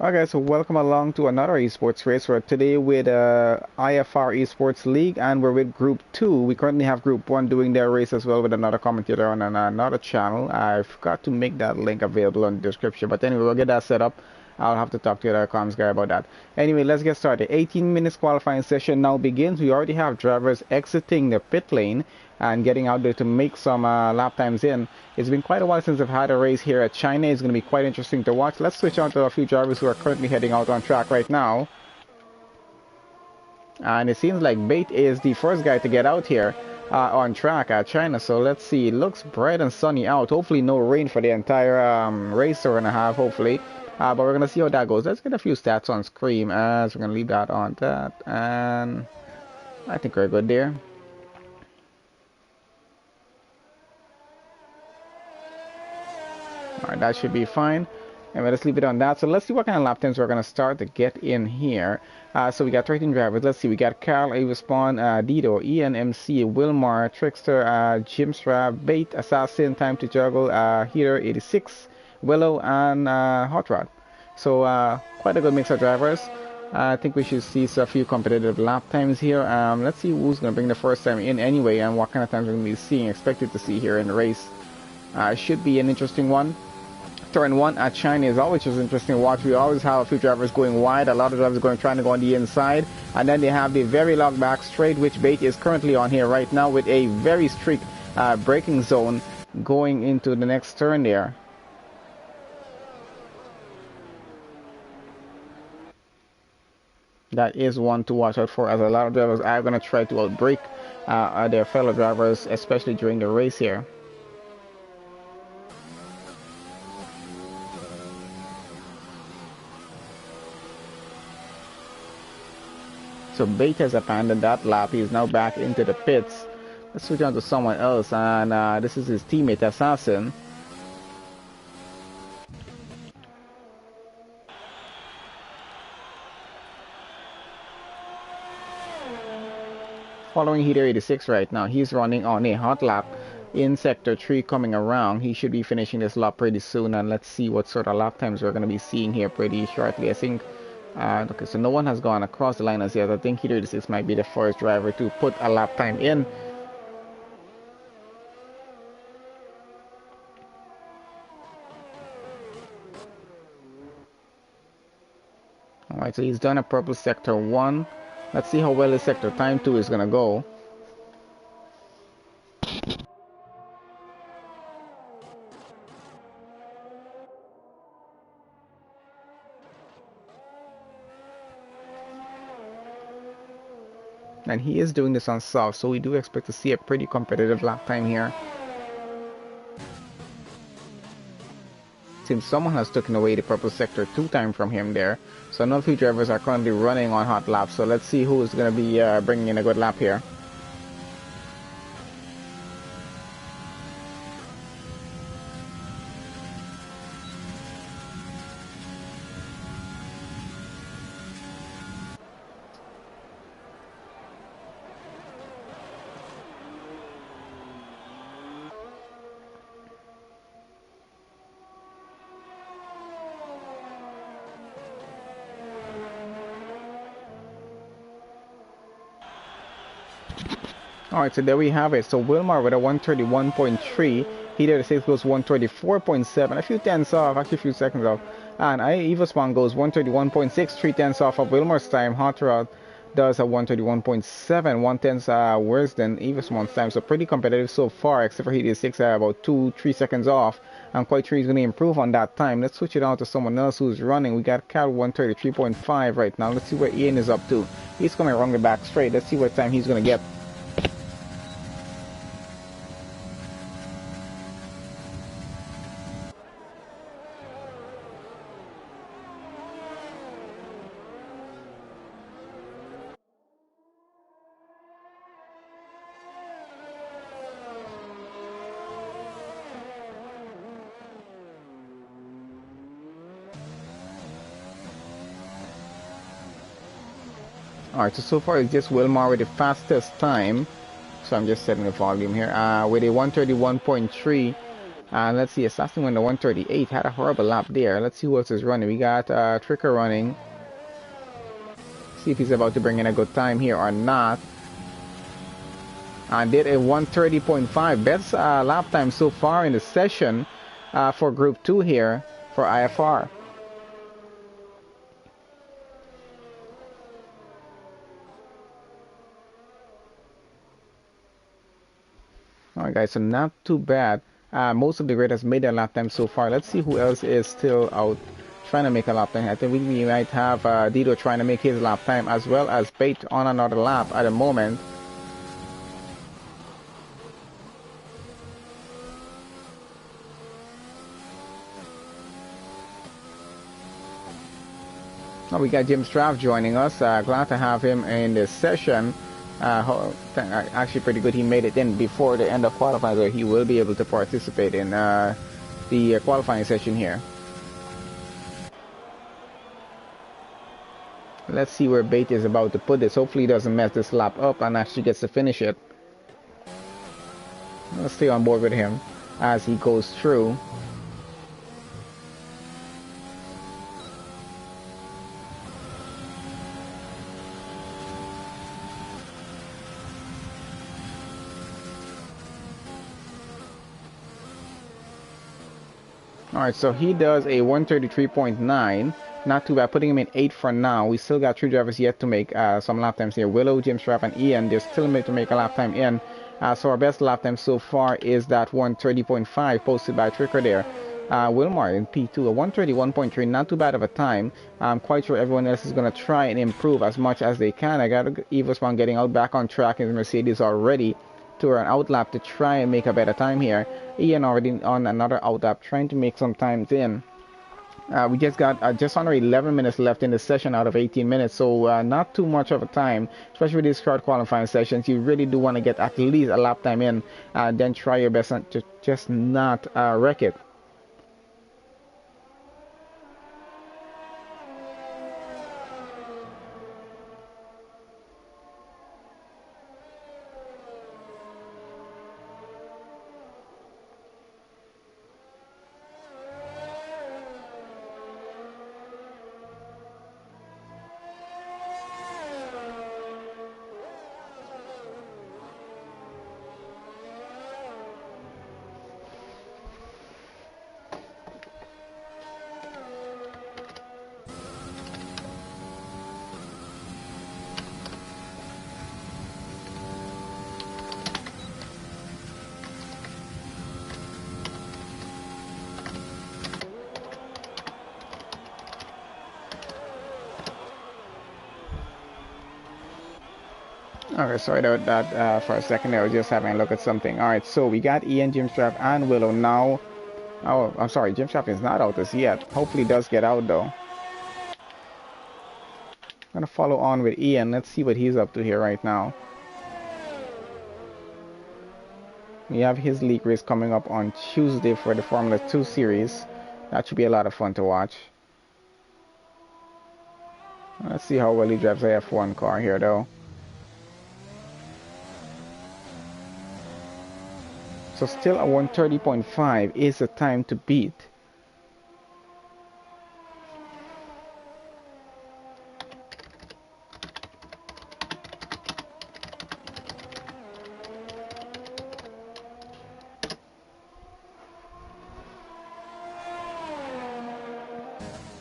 Okay, so welcome along to another esports race. We're today with IFR Esports League, and we're with Group 2. We currently have Group 1 doing their race as well with another commentator on another channel. I forgot to make that link available in the description, but anyway, we'll get that set up. I'll have to talk to the other comms guy about that. Anyway, let's get started. 18 minutes qualifying session now begins. We already have drivers exiting the pit lane and getting out there to make some lap times in. It's been quite a while since I've had a race here at China. It's going to be quite interesting to watch. Let's switch on to a few drivers who are currently heading out on track right now. And it seems like Bait is the first guy to get out here on track at China. So let's see. It looks bright and sunny out. Hopefully no rain for the entire race we're going to have, hopefully. But we're going to see how that goes. Let's get a few stats on screen as we're going to leave that on that. And I think we're good there. Alright, that should be fine. And let's leave it on that. So let's see what kind of lap times we're going to start to get in here. So we got 13 drivers. Let's see. We got Carl, Avaspawn, Dido, Ian, MC, Wilmar, Trickster, Jimstrap, Bait, Assassin, Time to Juggle, Heater, 86, Willow, and Hot Rod. So quite a good mix of drivers. I think we should see a few competitive lap times here. Let's see who's going to bring the first time in anyway and what kind of times we're going to be seeing, expected to see here in the race. Should be an interesting one. Turn 1 at China is always just interesting to watch. We always have a few drivers going wide, a lot of drivers trying to go on the inside, and then they have the very long back straight, which Bait is currently on here right now with a very strict braking zone going into the next turn there. That is one to watch out for, as a lot of drivers are going to try to outbrake their fellow drivers, especially during the race here. So Bait has abandoned that lap. He is now back into the pits. Let's switch on to someone else, and this is his teammate Assassin. Following Heater 86 right now. He's running on a hot lap in Sector 3 coming around. He should be finishing this lap pretty soon, and let's see what sort of lap times we're going to be seeing here pretty shortly. I think okay, so no one has gone across the line as yet. I think Heater 86 might be the first driver to put a lap time in. Alright, so he's done a purple Sector 1. Let's see how well his Sector Time 2 is going to go. And he is doing this on soft, so we do expect to see a pretty competitive lap time here. Seems someone has taken away the purple Sector 2 time from him there. So none of the drivers are currently running on hot laps. So let's see who is going to be bringing in a good lap here. Alright, so there we have it. So Wilmar with a 131.3. Heater 6 goes 134.7. A few tenths off, actually a few seconds off. And Evaspawn goes 131.6, 3 tenths off of Wilmar's time. Hot Rod does a 131.7, 1 tenth worse than Evaspawn's time. So pretty competitive so far, except for Heater 6 about 2-3 seconds off. I'm quite sure he's going to improve on that time. Let's switch it on to someone else who's running. We got Cal 133.5 right now. Let's see where Ian is up to. He's coming around the back straight. Let's see what time he's going to get. Alright, so far it's just Wilmar with the fastest time. So I'm just setting the volume here. With a 131.3 Let's see, Assassin went to 138, had a horrible lap there. Let's see who else is running. We got Tricker running. See if he's about to bring in a good time here or not. And did a 130.5, best lap time so far in the session for Group 2 here for IFR. Alright guys, so not too bad. Most of the grid has made their lap time so far. Let's see who else is still out trying to make a lap time. I think we might have Dido trying to make his lap time, as well as Bait on another lap at the moment. Now we got Jim Straff joining us. Glad to have him in this session. Actually pretty good. He made it in before the end of qualifying, so he will be able to participate in the qualifying session here. Let's see where Bait is about to put this. Hopefully he doesn't mess this lap up and actually gets to finish it. Let's stay on board with him as he goes through. Alright, so he does a 133.9. Not too bad, putting him in 8 for now. We still got 3 drivers yet to make some lap times here. Willow, Jim Straff, and Ian, they're still to make a lap time in. So our best lap time so far is that 130.5 posted by Tricker there. Wilmar in P2, a 131.3, not too bad of a time. I'm quite sure everyone else is going to try and improve as much as they can. I got Evospan getting out back on track in Mercedes already to an outlap to try and make a better time here. Ian already on another outlap trying to make some times in. We just got just under 11 minutes left in the session out of 18 minutes, so not too much of a time, especially with these short qualifying sessions. You really do want to get at least a lap time in, then try your best to just not wreck it. Okay, sorry about that for a second there. I was just having a look at something. Alright, so we got Ian, Jim Straff, and Willow now. Oh, I'm sorry, Jim Straff is not out as yet. Hopefully he does get out though. I'm gonna follow on with Ian. Let's see what he's up to here right now. We have his league race coming up on Tuesday for the Formula 2 series. That should be a lot of fun to watch. Let's see how well he drives the F1 car here though. So still a 130.5 is the time to beat.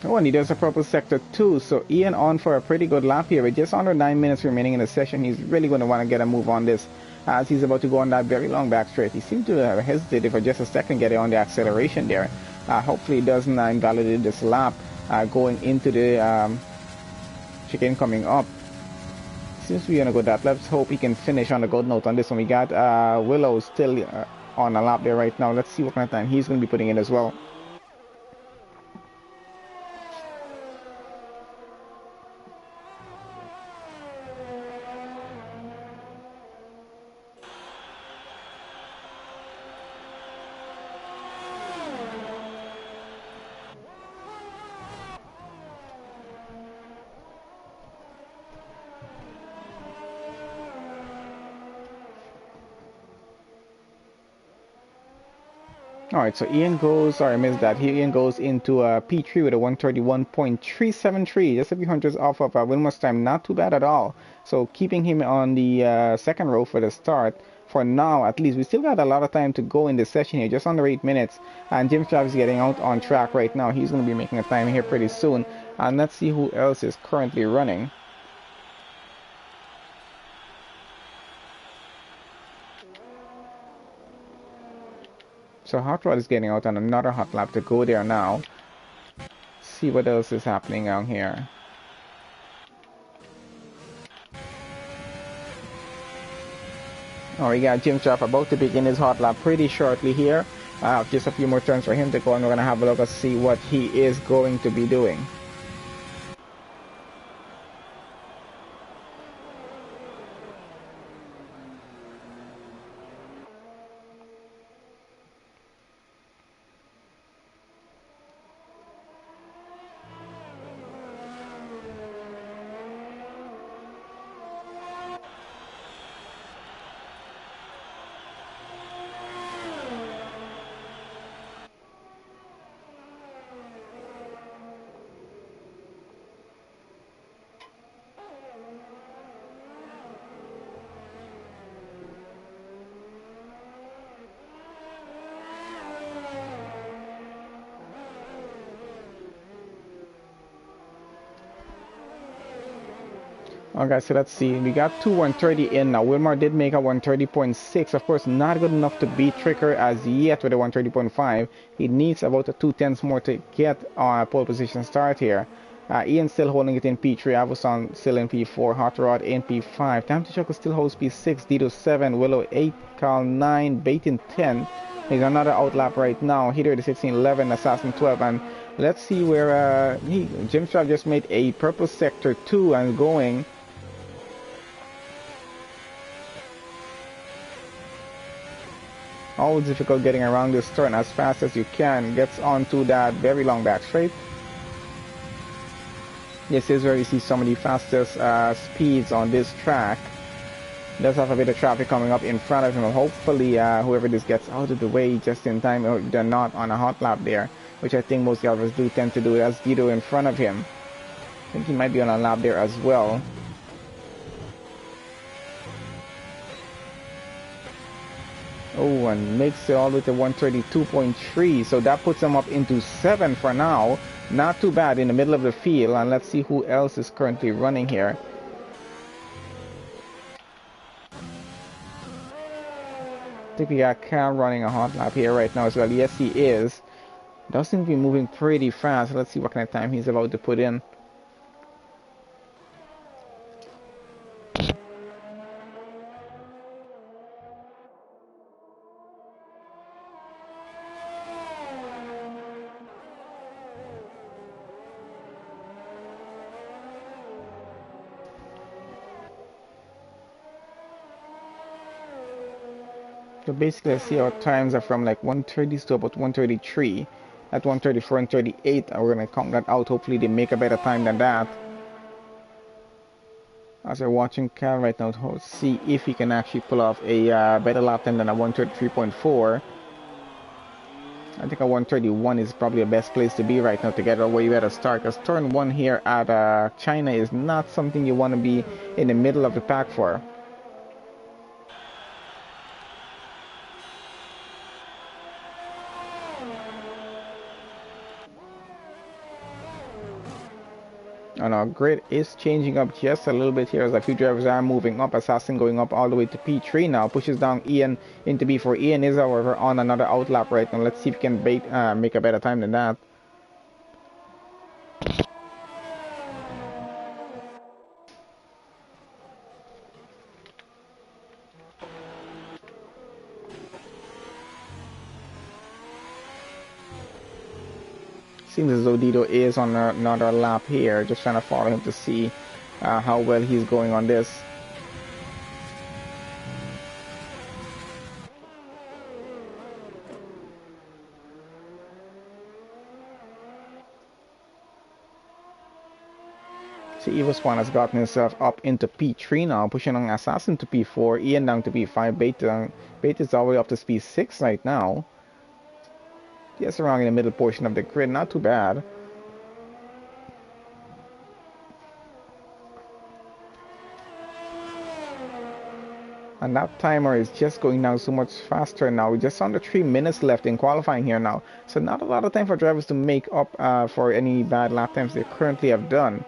Oh, and he does a purple sector too. So Ian on for a pretty good lap here. With just under 9 minutes remaining in the session, he's really going to want to get a move on this, as he's about to go on that very long back straight. He seemed to have hesitated for just a second getting on the acceleration there. Hopefully it doesn't invalidate this lap going into the chicane coming up. Seems to be going to go that. Let's hope he can finish on a good note on this one. We got Willow still on a lap there right now. Let's see what kind of time he's going to be putting in as well. Alright, so Ian goes, sorry I missed that. Here Ian goes into P3 with a 131.373. Just a few hundreds off of Wilmot's time. Not too bad at all. So keeping him on the second row for the start. For now, at least. We still got a lot of time to go in this session here. Just under 8 minutes. And Jim Travis is getting out on track right now. He's going to be making a time here pretty soon. And let's see who else is currently running. So Hot Rod is getting out on another hot lap to go there now. See what else is happening out here. Oh, we got Jim Trapp about to begin his hot lap pretty shortly here. Just a few more turns for him to go, and we're going to have a look and see what he is going to be doing. Okay, so let's see. We got two 130 in now. Wilmar did make a 130.6. Of course, not good enough to beat Tricker as yet with a 130.5. He needs about a 2/10 more to get a pole position start here. Ian still holding it in P3. Avison still in P4. Hot Rod in P5. Time to Chuckle still holds P6. Dito 7. Willow 8. Carl 9. Bait in 10. He's another outlap right now. Hitter 16, 11. Assassin 12. And let's see where Jim Strav just made a purple sector 2 and going. Always difficult getting around this turn as fast as you can. Gets onto that very long back straight. This is where you see some of the fastest speeds on this track. Does have a bit of traffic coming up in front of him. Hopefully whoever this gets out of the way just in time, or they're not on a hot lap there, which I think most drivers do tend to do. That's Guido in front of him. I think he might be on a lap there as well. Oh, and makes it all the way to 132.3. So that puts him up into 7 for now. Not too bad in the middle of the field. And let's see who else is currently running here. I think we got Cal running a hot lap here right now as well. Yes, he is. Does seem to be moving pretty fast. Let's see what kind of time he's about to put in. So basically, I see our times are from like 130 to about 133. At 134 and 38, and we're going to count that out. Hopefully, they make a better time than that. As we're watching Cal right now, to see if he can actually pull off a better lap time than a 133.4. I think a 131 is probably the best place to be right now to get a way better start. Because turn 1 here at China is not something you want to be in the middle of the pack for. And our grid is changing up just a little bit here as a few drivers are moving up. Assassin going up all the way to P3 now. Pushes down Ian into B4. Ian is, however, on another outlap right now. Let's see if he can make a better time than that. Seems as though Dido is on another lap here, just trying to follow him to see how well he's going on this. So Evil Spawn has gotten himself up into P3 now, pushing on Assassin to P4, Ian down to P5, Bait is all the way up to P6 right now. just around in the middle portion of the grid. Not too bad. And that timer is just going down so much faster now. We're just under 3 minutes left in qualifying here now. So not a lot of time for drivers to make up for any bad lap times they currently have done.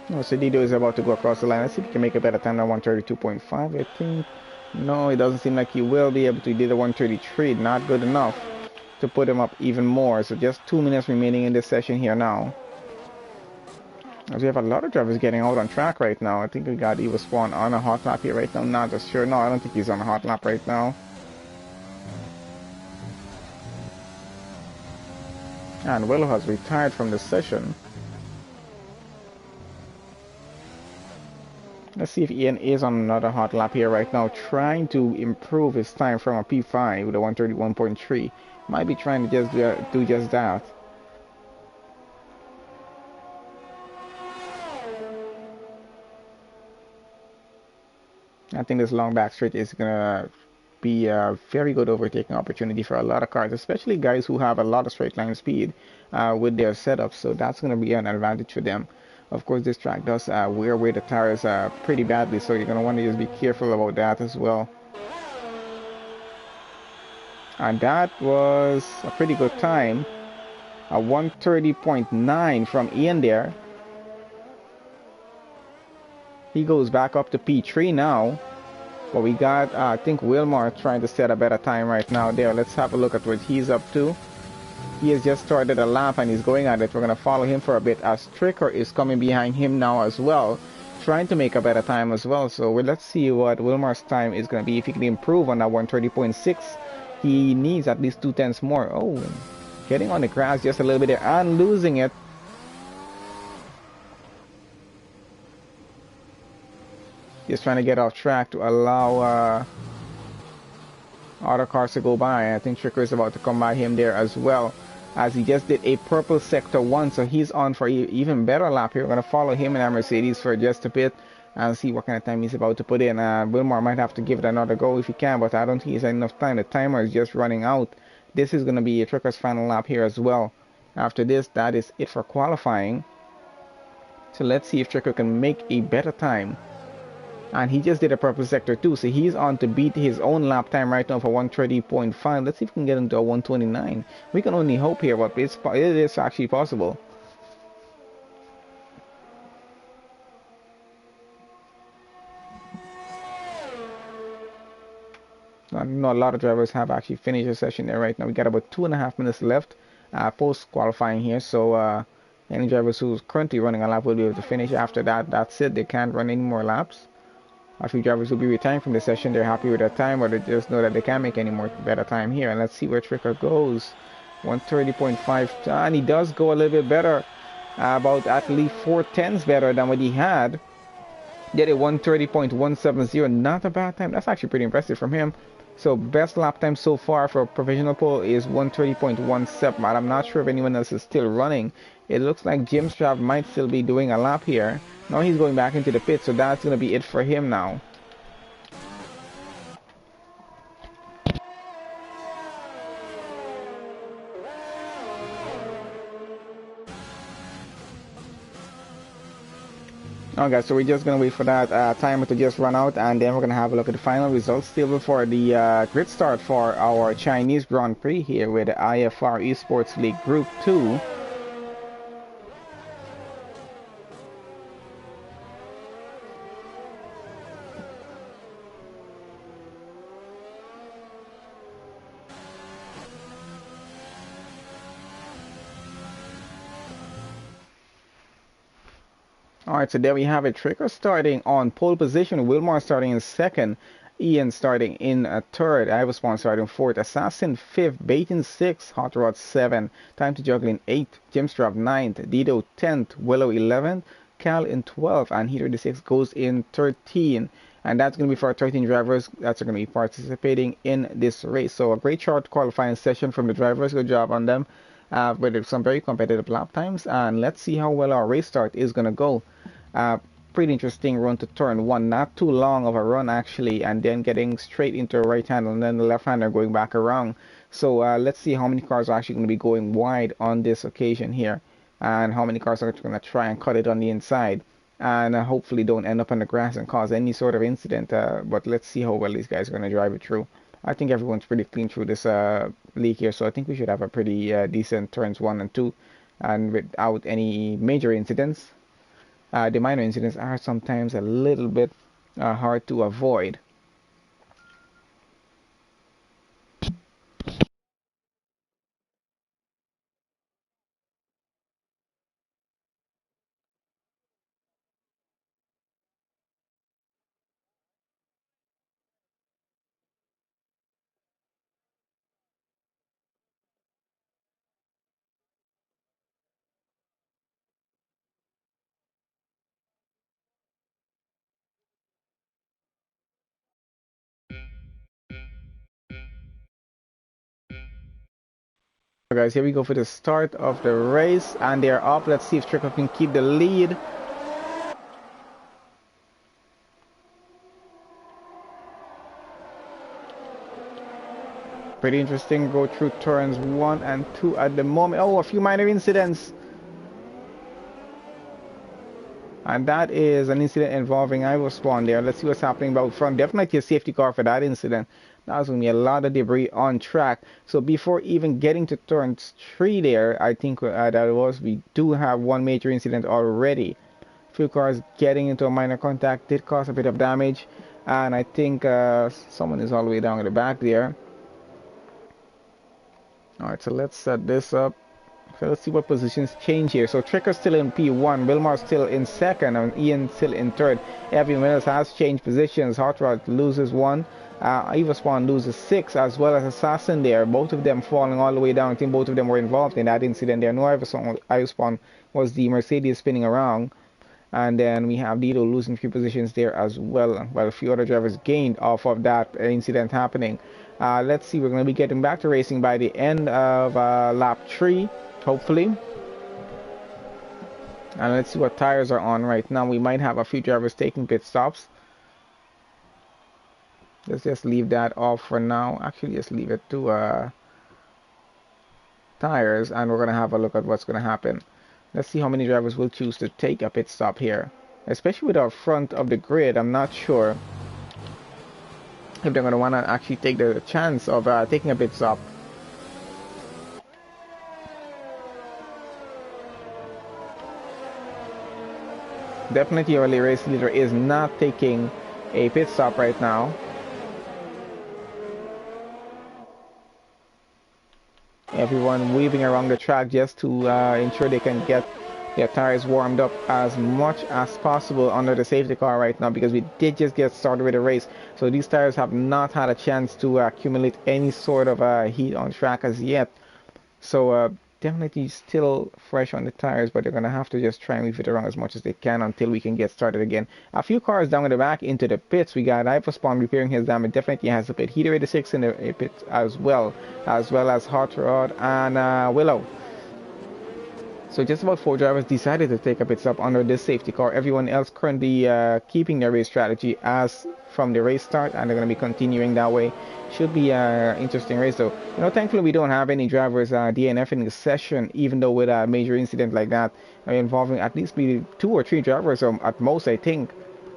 No, so Dido is about to go across the line. Let's see if he can make a better time than 132.5, I think. No, it doesn't seem like he will be able to. He did a 133, not good enough to put him up even more. So just 2 minutes remaining in this session here now. As we have a lot of drivers getting out on track right now. I think we got Evo Spawn on a hot lap here right now. Not just sure. No, I don't think he's on a hot lap right now. And Willow has retired from the session. Let's see if Ian is on another hot lap here right now, trying to improve his time from a P5 with a 131.3. Might be trying to just do just that. I think this long back straight is gonna be a very good overtaking opportunity for a lot of cars, especially guys who have a lot of straight line speed with their setup. So that's gonna be an advantage for them. Of course, this track does wear away the tires pretty badly, so you're going to want to just be careful about that as well. And that was a pretty good time. A 130.9 from Ian there. He goes back up to P3 now. But we got, I think, Wilmar trying to set a better time right now there. Let's have a look at what he's up to. He has just started a lap and he's going at it. We're going to follow him for a bit as Tricker is coming behind him now as well, trying to make a better time as well. So let's see what Wilmar's time is going to be. If he can improve on that 130.6, he needs at least 2/10 more. Oh, getting on the grass just a little bit there and losing it. Just trying to get off track to allow other cars to go by. I think Tricker is about to come by him there as well, as he just did a purple sector 1, so he's on for even better lap here. We're going to follow him in our Mercedes for just a bit and see what kind of time he's about to put in. Wilmar might have to give it another go if he can, but I don't think he's had enough time. The timer is just running out. This is going to be Tricker's final lap here as well. After this, that is it for qualifying. So let's see if Tricker can make a better time. And he just did a purple sector 2, so he's on to beat his own lap time right now for 130.5. Let's see if we can get him to a 129. We can only hope here, but it is actually possible. I know a lot of drivers have actually finished the session there right now. We got about 2.5 minutes left post qualifying here, so any drivers who's currently running a lap will be able to finish. After that, that's it. They can't run any more laps. A few drivers will be retiring from the session. They're happy with their time, or they just know that they can't make any more better time here. And let's see where Tricker goes. 130.5, and he does go a little bit better, about at least 4/10 better than what he had. Did a 130.170, not a bad time. That's actually pretty impressive from him. So best lap time so far for provisional pole is 130.17. I'm not sure if anyone else is still running. It looks like Jim Strav might still be doing a lap here. Now he's going back into the pit, so that's going to be it for him now. Alright guys, so we're just going to wait for that timer to just run out, and then we're going to have a look at the final results table for the grid start for our Chinese Grand Prix here with the IFR Esports League Group 2. Alright, so there we have it. Tricker starting on pole position, Wilmar starting in second, Ian starting in third, Iverspawn starting fourth, Assassin fifth, Baitin sixth, Hot Rod 7, Time to Juggle in 8th, Jimstrap 9th, Dido 10th, Willow 11th, Cal in 12th, and E36 goes in 13. And that's going to be for 13 drivers that's going to be participating in this race. So a great short qualifying session from the drivers. Good job on them with some very competitive lap times. And let's see how well our race start is going to go. Pretty interesting run to turn one. Not too long of a run actually, and then getting straight into a right hand and then the left hander going back around. So let's see how many cars are actually going to be going wide on this occasion here, and how many cars are going to try and cut it on the inside, and hopefully don't end up on the grass and cause any sort of incident. But let's see how well these guys are going to drive it through. I think everyone's pretty clean through this league here, so I think we should have a pretty decent turns 1 and 2, and without any major incidents. The minor incidents are sometimes a little bit hard to avoid. Guys, here we go for the start of the race, and they're up. Let's see if Trickle can keep the lead. Pretty interesting. Go through turns 1 and 2 at the moment. Oh, a few minor incidents. And that is an incident involving IFR spawn there. Let's see what's happening about front. Definitely a safety car for that incident. That's going to be a lot of debris on track. So before even getting to turn 3 there, I think we do have one major incident already. A few cars getting into a minor contact did cause a bit of damage. And I think someone is all the way down at the back there. Alright, so let's set this up. So let's see what positions change here. So Tricker's still in P1, Wilmar's still in 2nd, and Ian still in 3rd. Evan Willis has changed positions. Hot Rod loses 1. IFR Spawn loses 6, as well as Assassin there. Both of them falling all the way down. I think both of them were involved in that incident there. No IFR Spawn was the Mercedes spinning around. And then we have Dido losing 3 positions there as well, while a few other drivers gained off of that incident happening. Let's see, we're going to be getting back to racing by the end of lap 3, hopefully. And let's see what tires are on right now. We might have a few drivers taking pit stops. Let's just leave that off for now. Actually, just leave it to tires, and we're going to have a look at what's going to happen. Let's see how many drivers will choose to take a pit stop here. Especially with our front of the grid, I'm not sure if they're going to want to actually take the chance of taking a pit stop. Definitely our race leader is not taking a pit stop right now. Everyone weaving around the track just to ensure they can get their tires warmed up as much as possible under the safety car right now, because we did just get started with the race. So these tires have not had a chance to accumulate any sort of heat on track as yet. So definitely still fresh on the tires, but they're going to have to just try and weave it around as much as they can until we can get started again. A few cars down in the back into the pits. We got IFR Spawn repairing his damage. Definitely has to pit. Heater 86 in the pit as well as Hot Rod and Willow. So just about 4 drivers decided to take a pit stop under this safety car. Everyone else currently keeping their race strategy as from the race start, and they're going to be continuing that way. Should be an interesting race though. You know, thankfully we don't have any drivers DNF in the session, even though with a major incident like that involving at least maybe 2 or 3 drivers at most, I think,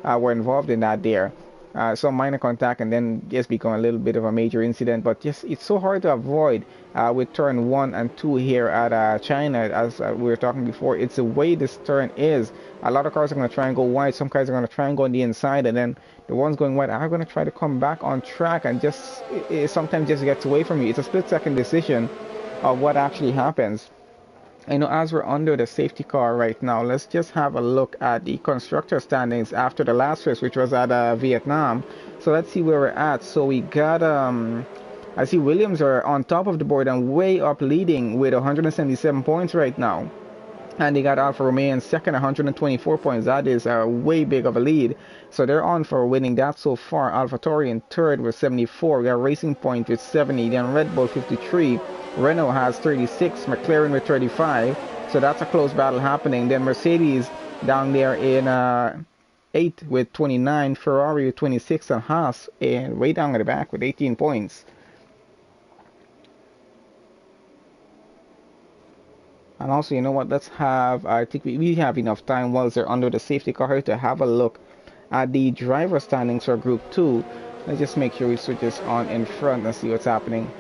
were involved in that there. Some minor contact and then just become a little bit of a major incident, but just it's so hard to avoid with turn 1 and 2 here at China, as we were talking before. It's the way this turn is. A lot of cars are going to try and go wide. Some cars are going to try and go on the inside, and then the ones going wide are going to try to come back on track, and just it sometimes just gets away from you. It's a split-second decision of what actually happens. You know, as we're under the safety car right now, let's just have a look at the constructor standings after the last race, which was at Vietnam. So let's see where we're at. So we got I see Williams are on top of the board and way up leading with 177 points right now. And they got Alfa Romeo in second, 124 points. That is a way big of a lead. So they're on for winning that so far. AlphaTauri in third with 74. We got Racing Point with 70. Then Red Bull 53. Renault has 36. McLaren with 35. So that's a close battle happening. Then Mercedes down there in 8th with 29. Ferrari with 26. And Haas way down at the back with 18 points. And also, you know what, let's have, I think we have enough time whilst they're under the safety car here to have a look at the driver standings for Group 2. Let's just make sure we switch this on in front and see what's happening.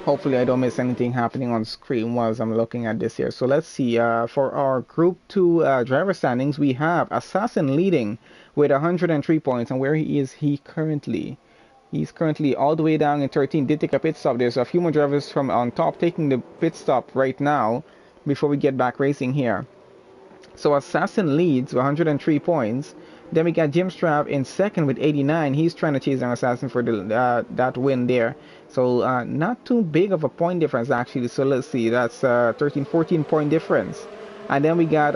Hopefully I don't miss anything happening on screen whilst I'm looking at this here. So let's see, for our Group 2 driver standings, we have Assassin leading with 103 points. And where is he currently? He's currently all the way down in 13. Did take a pit stop. There's a few more drivers from on top taking the pit stop right now before we get back racing here. So Assassin leads with 103 points. Then we got Jim Strav in second with 89. He's trying to chase down Assassin for the, that win there. So not too big of a point difference actually. So let's see. That's 13, 14 point difference. And then we got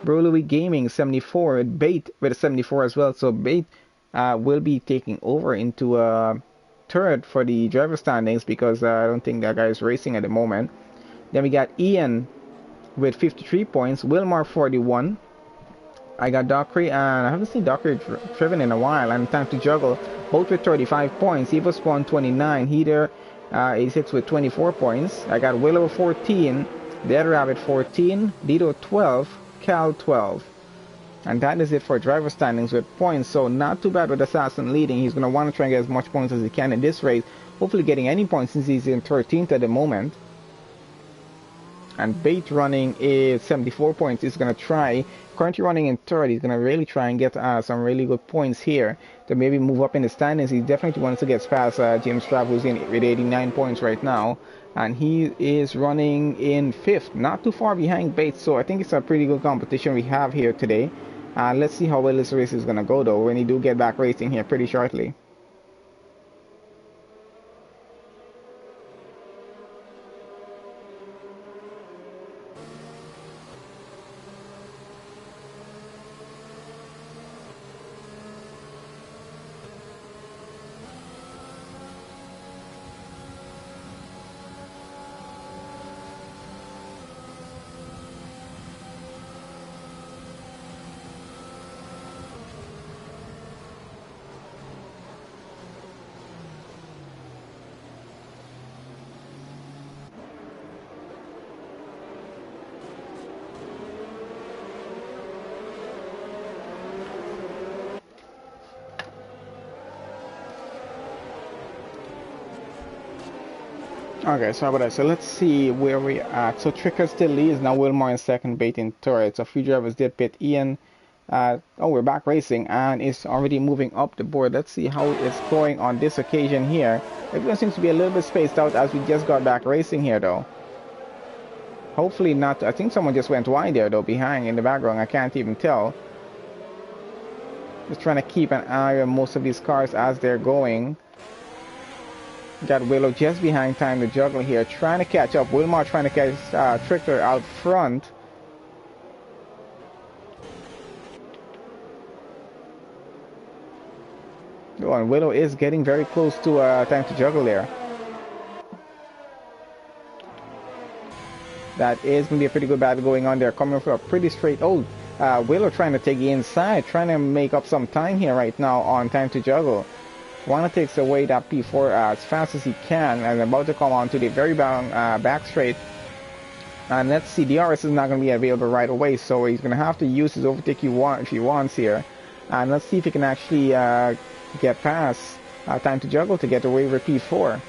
Bro Louis Gaming 74 with Bait with a 74 as well. So Bait will be taking over into third for the driver standings because I don't think that guy is racing at the moment. Then we got Ian with 53 points, Wilmar 41. I got Dockery, and I haven't seen Dockery driven in a while, and Time to Juggle both with 35 points. Evo Spawn 29, Heater 86 with 24 points. I got Willow 14, Dead Rabbit 14, Dido 12, Cal 12. And that is it for driver standings with points. So not too bad with Assassin leading. He's going to want to try and get as much points as he can in this race. Hopefully getting any points since he's in 13th at the moment. And Bait running is 74 points. He's going to try. Currently running in third. He's going to really try and get some really good points here to maybe move up in the standings. He definitely wants to get past James Strav, who's in with 89 points right now. And he is running in 5th. Not too far behind Bait. So I think it's a pretty good competition we have here today. Let's see how well this race is going to go though when he do get back racing here pretty shortly. Okay, so how about that? So let's see where we are. So Tricker still leads. Now Wilmar in second, Bait in third. So a few drivers did pit. Ian, oh, we're back racing and it's already moving up the board. Let's see how it's going on this occasion here. Everyone seems to be a little bit spaced out as we just got back racing here though. Hopefully not. I think someone just went wide there though, behind in the background. I can't even tell. Just trying to keep an eye on most of these cars as they're going. Got Willow just behind Time to Juggle here, trying to catch up. Wilmar trying to catch Tricker out front. Oh, and Willow is getting very close to Time to Juggle there. That is going to be a pretty good battle going on there, coming for a pretty straight. Oh, Willow trying to take the inside, trying to make up some time here right now on Time to Juggle. Wanna takes away that P4 as fast as he can and about to come on to the very back straight. And let's see, DRS is not going to be available right away, so he's going to have to use his overtake if he wants here. And let's see if he can actually get past Time to Juggle to get away with P4.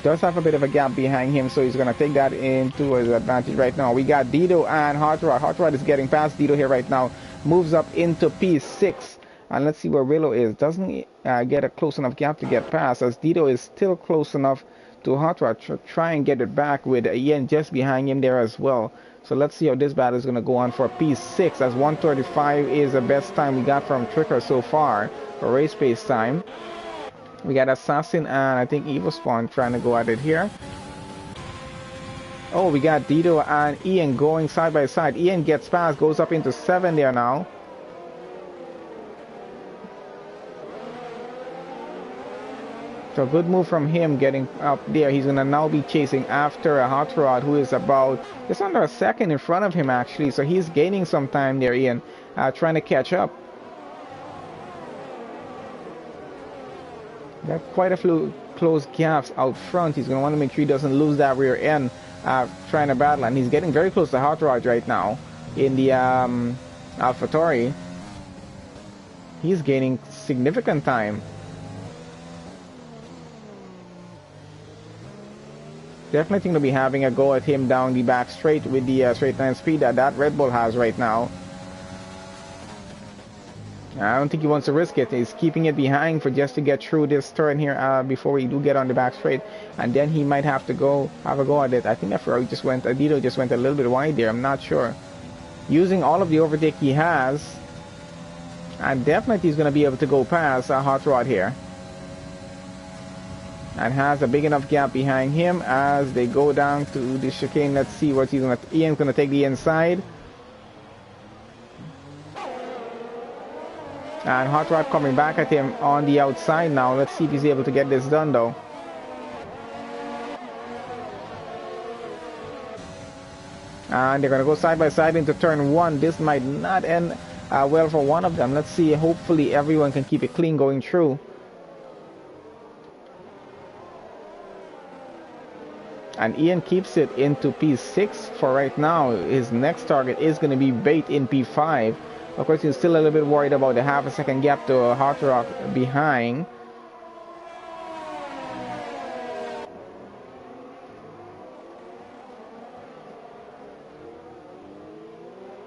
Does have a bit of a gap behind him, so he's going to take that into his advantage right now. We got Dido and Hot Rod. Hot Rod is getting past Dido here right now. Moves up into P6. And let's see where Willow is. Doesn't get a close enough gap to get past, as Dido is still close enough to Hot Rod. Try and get it back with Ian just behind him there as well. So let's see how this battle is going to go on for P6, as 1:35 is the best time we got from Tricker so far for race pace time. We got Assassin and I think Evil Spawn trying to go at it here. Oh, we got Dido and Ian going side by side. Ian gets past, goes up into 7 there now. So good move from him getting up there. He's going to now be chasing after a Hot Rod who is about just under a second in front of him actually. So he's gaining some time there, Ian, trying to catch up. Got quite a few close gaps out front. He's going to want to make sure he doesn't lose that rear end trying to battle. And he's getting very close to Hot Rod right now in the AlphaTauri. He's gaining significant time. Definitely think to be having a go at him down the back straight with the straight line speed that Red Bull has right now. I don't think he wants to risk it. He's keeping it behind for just to get through this turn here before we do get on the back straight, and then he might have to have a go at it. I think Ferrari just went, Dido just went a little bit wide there. I'm not sure. Using all of the overtake he has, and definitely he's going to be able to go past Hot Rod here. And has a big enough gap behind him as they go down to the chicane. Let's see what he's going to... Ian's going to take the inside. And Hot Rod coming back at him on the outside now. Let's see if he's able to get this done though. And they're going to go side by side into turn 1. This might not end well for one of them. Let's see. Hopefully everyone can keep it clean going through. And Ian keeps it into P6 for right now. His next target is going to be Bait in P5. Of course, he's still a little bit worried about the half a second gap to Hot Rock behind.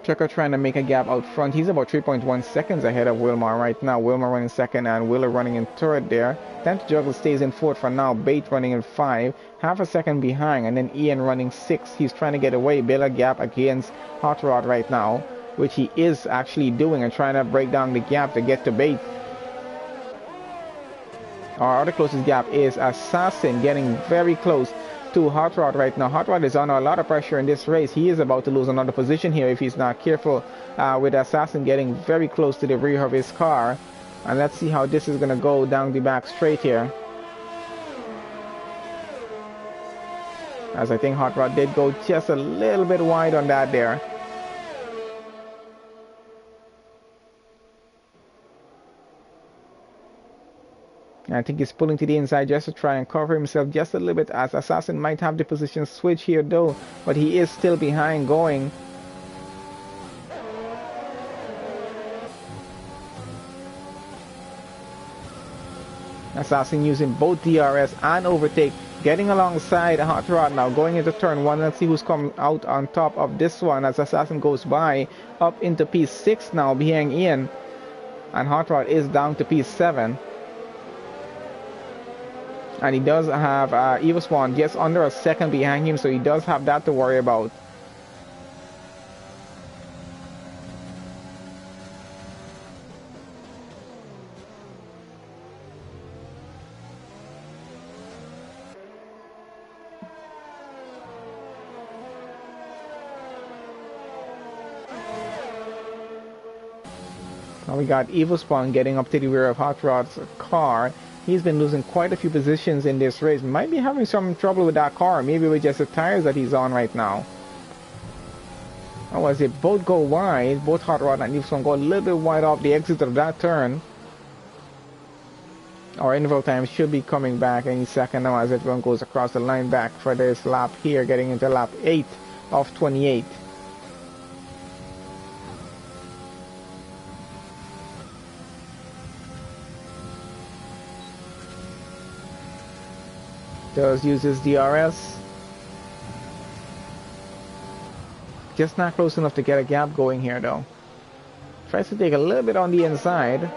Checker trying to make a gap out front. He's about 3.1 seconds ahead of Wilmar right now. Wilmar running second and Willer running in third there. Then Juggle stays in fourth for now. Bait running in 5. Half a second behind. And then Ian running 6. He's trying to get away. Build a gap against Hot Rod right now, which he is actually doing, and trying to break down the gap to get to Bait. Our other closest gap is Assassin, getting very close to Hot Rod right now. Hot Rod is under a lot of pressure in this race. He is about to lose another position here if he's not careful, with Assassin getting very close to the rear of his car. And let's see how this is going to go down the back straight here, as I think Hot Rod did go just a little bit wide on that there. I think he's pulling to the inside just to try and cover himself just a little bit, as Assassin might have the position switch here though, but he is still behind going. Assassin using both DRS and overtake, getting alongside Hot Rod now, going into turn 1. Let's see who's coming out on top of this one as Assassin goes by up into P6 now behind Ian, and Hot Rod is down to P7. And he does have Evil Spawn just under a second behind him, so he does have that to worry about. Now we got Evil Spawn getting up to the rear of Hot Rod's car. He's been losing quite a few positions in this race. Might be having some trouble with that car. Maybe with just the tires that he's on right now. Oh, as they both go wide, both Hot Rod and Evil Spawn go a little bit wide off the exit of that turn. Our interval time should be coming back any second now as everyone goes across the line back for this lap here, getting into lap 8 of 28. Does use his DRS. Just not close enough to get a gap going here though. Tries to take a little bit on the inside.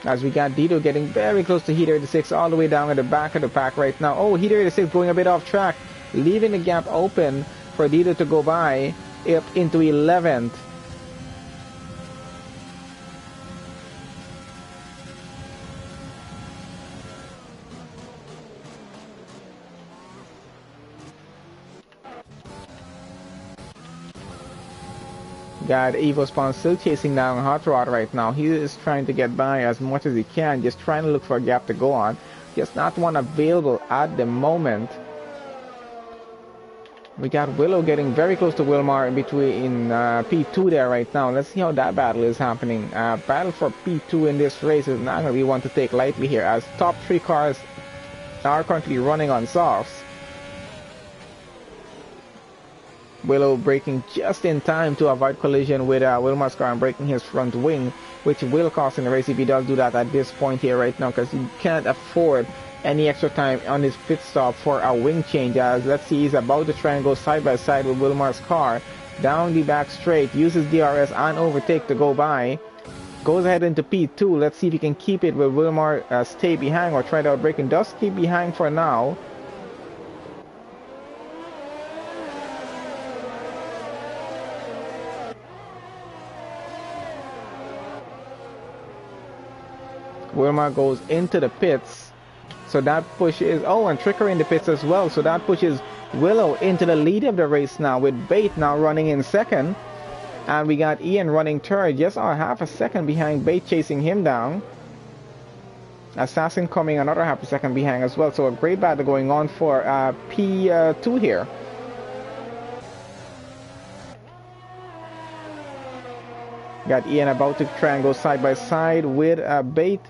As we got Dito getting very close to Heater 86 all the way down at the back of the pack right now. Oh, Heater 86 going a bit off track, leaving the gap open for Dito to go by up into 11th. Got Evo Spawn still chasing down Hot Rod right now. He is trying to get by as much as he can, just trying to look for a gap to go on. Just not one available at the moment. We got Willow getting very close to Wilmar in between P2 there right now. Let's see how that battle is happening. Battle for P2 in this race is not going to be one to take lightly here, as top 3 cars are currently running on softs. Willow braking just in time to avoid collision with Wilmar's car and breaking his front wing, which will cost in the race if he does do that at this point here right now, because he can't afford any extra time on his pit stop for a wing change. As let's see, he's about to try and go side by side with Wilmar's car down the back straight, uses DRS and overtake to go by, goes ahead into P2. Let's see if he can keep it with Wilmar stay behind or try to outbrake him. Does keep behind for now. Wilmar goes into the pits, so that pushes, oh, and Trickery in the pits as well, so that pushes Willow into the lead of the race now, with Bait now running in second, and we got Ian running third, just half a second behind Bait, chasing him down. Assassin coming another half a second behind as well, so a great battle going on for P2 here. Got Ian about to try and go side by side with Bait.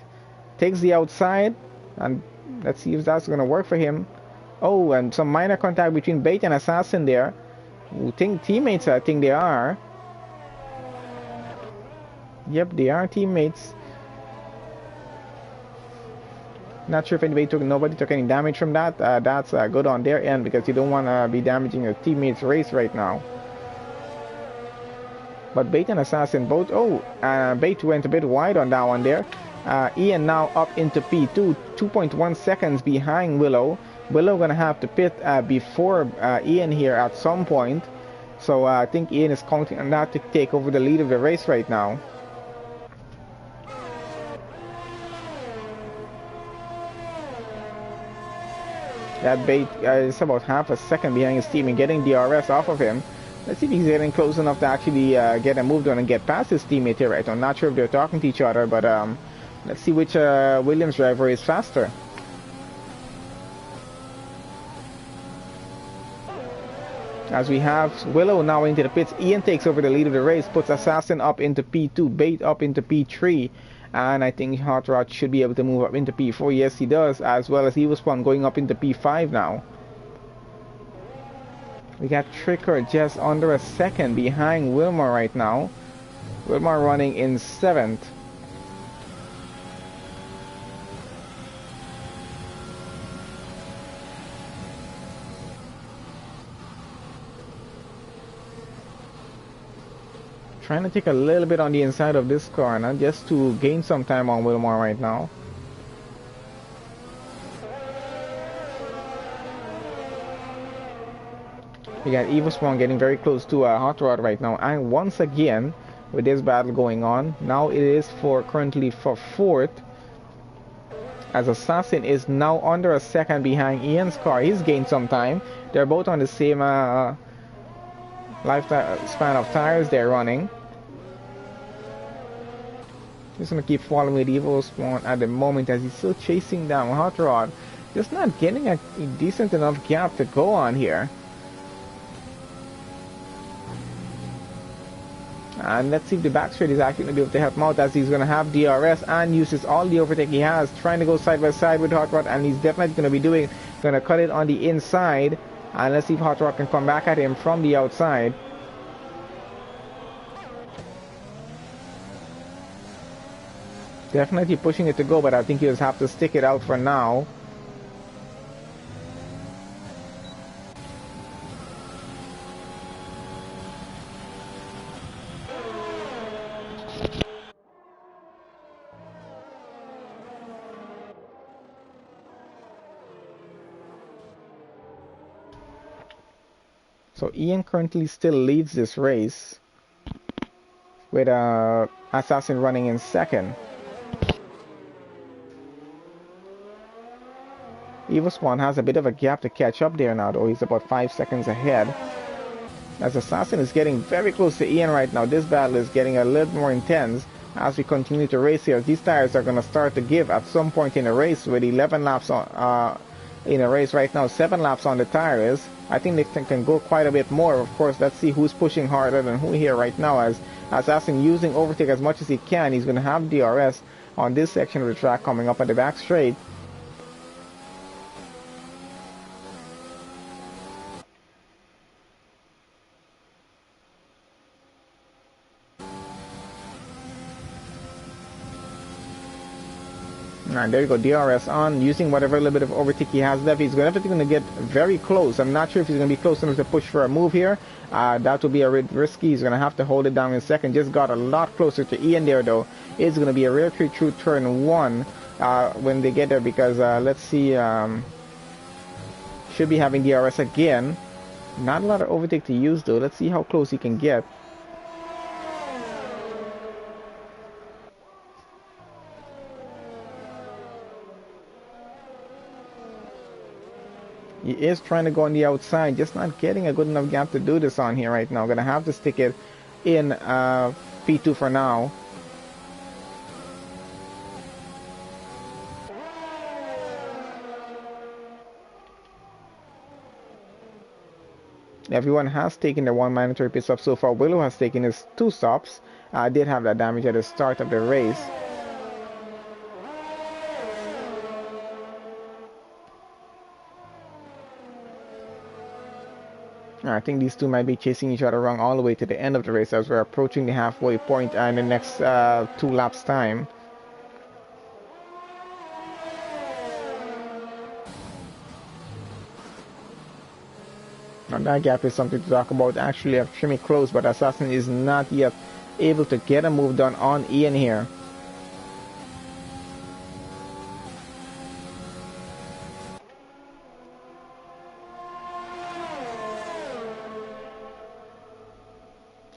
Takes the outside, and let's see if that's going to work for him. Oh, and some minor contact between Bait and Assassin there. Who think teammates, I think they are. Yep, they are teammates. Not sure if nobody took any damage from that. That's good on their end, because you don't want to be damaging your teammates' race right now. But Bait and Assassin both, Bait went a bit wide on that one there. Ian now up into P2, 2.1 seconds behind Willow. Willow gonna have to pit before Ian here at some point. So I think Ian is counting on that to take over the lead of the race right now. That Bait is about half a second behind his team and getting DRS off of him. Let's see if he's getting close enough to actually get a move on and get past his teammate here right now. I'm not sure if they're talking to each other, but let's see which Williams driver is faster. As we have Willow now into the pits, Ian takes over the lead of the race, puts Assassin up into P2, Bait up into P3, and I think Hot Rod should be able to move up into P4. Yes, he does, as well as Evospawn going up into P5 now. We got Tricker just under a second behind Wilmar right now. Wilmar running in 7th. Trying to take a little bit on the inside of this car now, just to gain some time on Wilmar right now. We got Evospawn getting very close to Hot Rod right now, and once again with this battle going on, now it is currently for 4th, as Assassin is now under a second behind Ian's car. He's gained some time. They're both on the same lifespan of tires they're running. Just gonna keep following with Evospawn at the moment, as he's still chasing down Hot Rod, just not getting a decent enough gap to go on here. And let's see if the back straight is actually going to be able to help him out, as he's going to have DRS and uses all the overtake he has, trying to go side by side with Hot Rod, and he's definitely going to be going to cut it on the inside. And let's see if Hot Rod can come back at him from the outside. Definitely pushing it to go, but I think he'll just have to stick it out for now. So Ian currently still leads this race with Assassin running in second. Evil Spawn has a bit of a gap to catch up there now, though. He's about 5 seconds ahead. As Assassin is getting very close to Ian right now. This battle is getting a little more intense as we continue to race here. These tires are going to start to give at some point in the race with 11 laps on, in a race right now. 7 laps on the tires. I think they can go quite a bit more. Of course, let's see who's pushing harder than who here right now. As Assassin using overtake as much as he can. He's going to have DRS on this section of the track coming up at the back straight. And there you go, DRS on, using whatever little bit of overtake he has left. He's definitely going to get very close. I'm not sure if he's going to be close enough to push for a move here. That will be a bit risky. He's going to have to hold it down in second. Just got a lot closer to Ian there, though. It's going to be a rear tree through turn 1 when they get there, because let's see, should be having DRS again. Not a lot of overtake to use, though. Let's see how close he can get. He is trying to go on the outside, just not getting a good enough gap to do this on here right now. Gonna have to stick it in P2 for now. Everyone has taken their 1 mandatory pit stop so far. Willow has taken his 2 stops. Did have that damage at the start of the race. I think these two might be chasing each other around all the way to the end of the race as we're approaching the halfway point in the next 2 laps time. Now that gap is something to talk about. Actually extremely close, but Assassin is not yet able to get a move done on Ian here.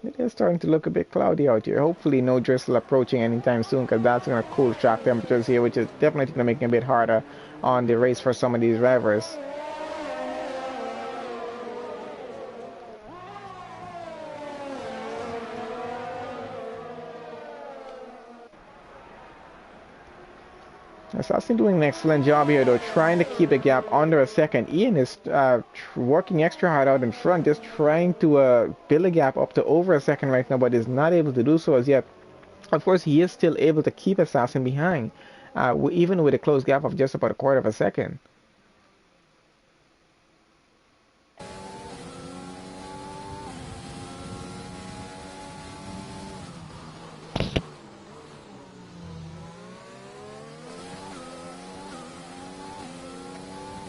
It is starting to look a bit cloudy out here. Hopefully no drizzle approaching anytime soon, because that's going to cool track temperatures here, which is definitely going to make it a bit harder on the race for some of these drivers. Assassin doing an excellent job here, though, trying to keep the gap under a second. Ian is working extra hard out in front, just trying to build a gap up to over a second right now, but is not able to do so as yet. Of course, he is still able to keep Assassin behind, even with a close gap of just about a quarter of a second.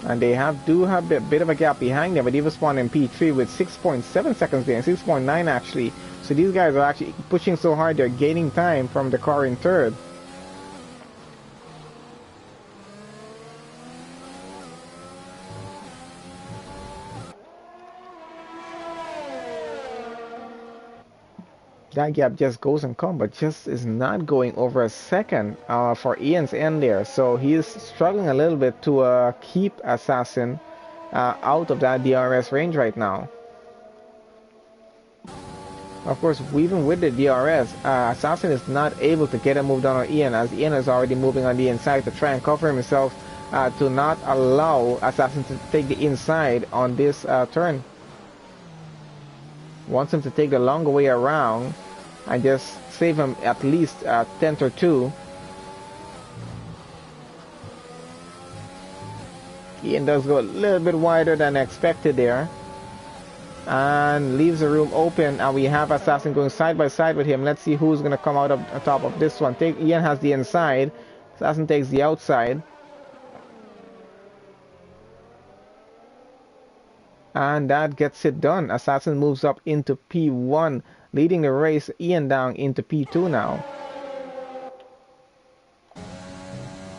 And they do have a bit of a gap behind them, but Evil Spawn in P3 with 6.7 seconds behind, 6.9 actually. So these guys are actually pushing so hard, they're gaining time from the car in third. That gap just goes and comes, but just is not going over a second for Ian's end there. So he is struggling a little bit to keep Assassin out of that DRS range right now. Of course, even with the DRS, Assassin is not able to get a move down on Ian, as Ian is already moving on the inside to try and cover himself to not allow Assassin to take the inside on this turn. Wants him to take the longer way around and just save him at least a tenth or two. Ian does go a little bit wider than expected there and leaves the room open, and we have Assassin going side by side with him. Let's see who's going to come out on top of this one. Ian has the inside, Assassin takes the outside. And that gets it done. Assassin moves up into P1, leading the race. Ian down into P2 now.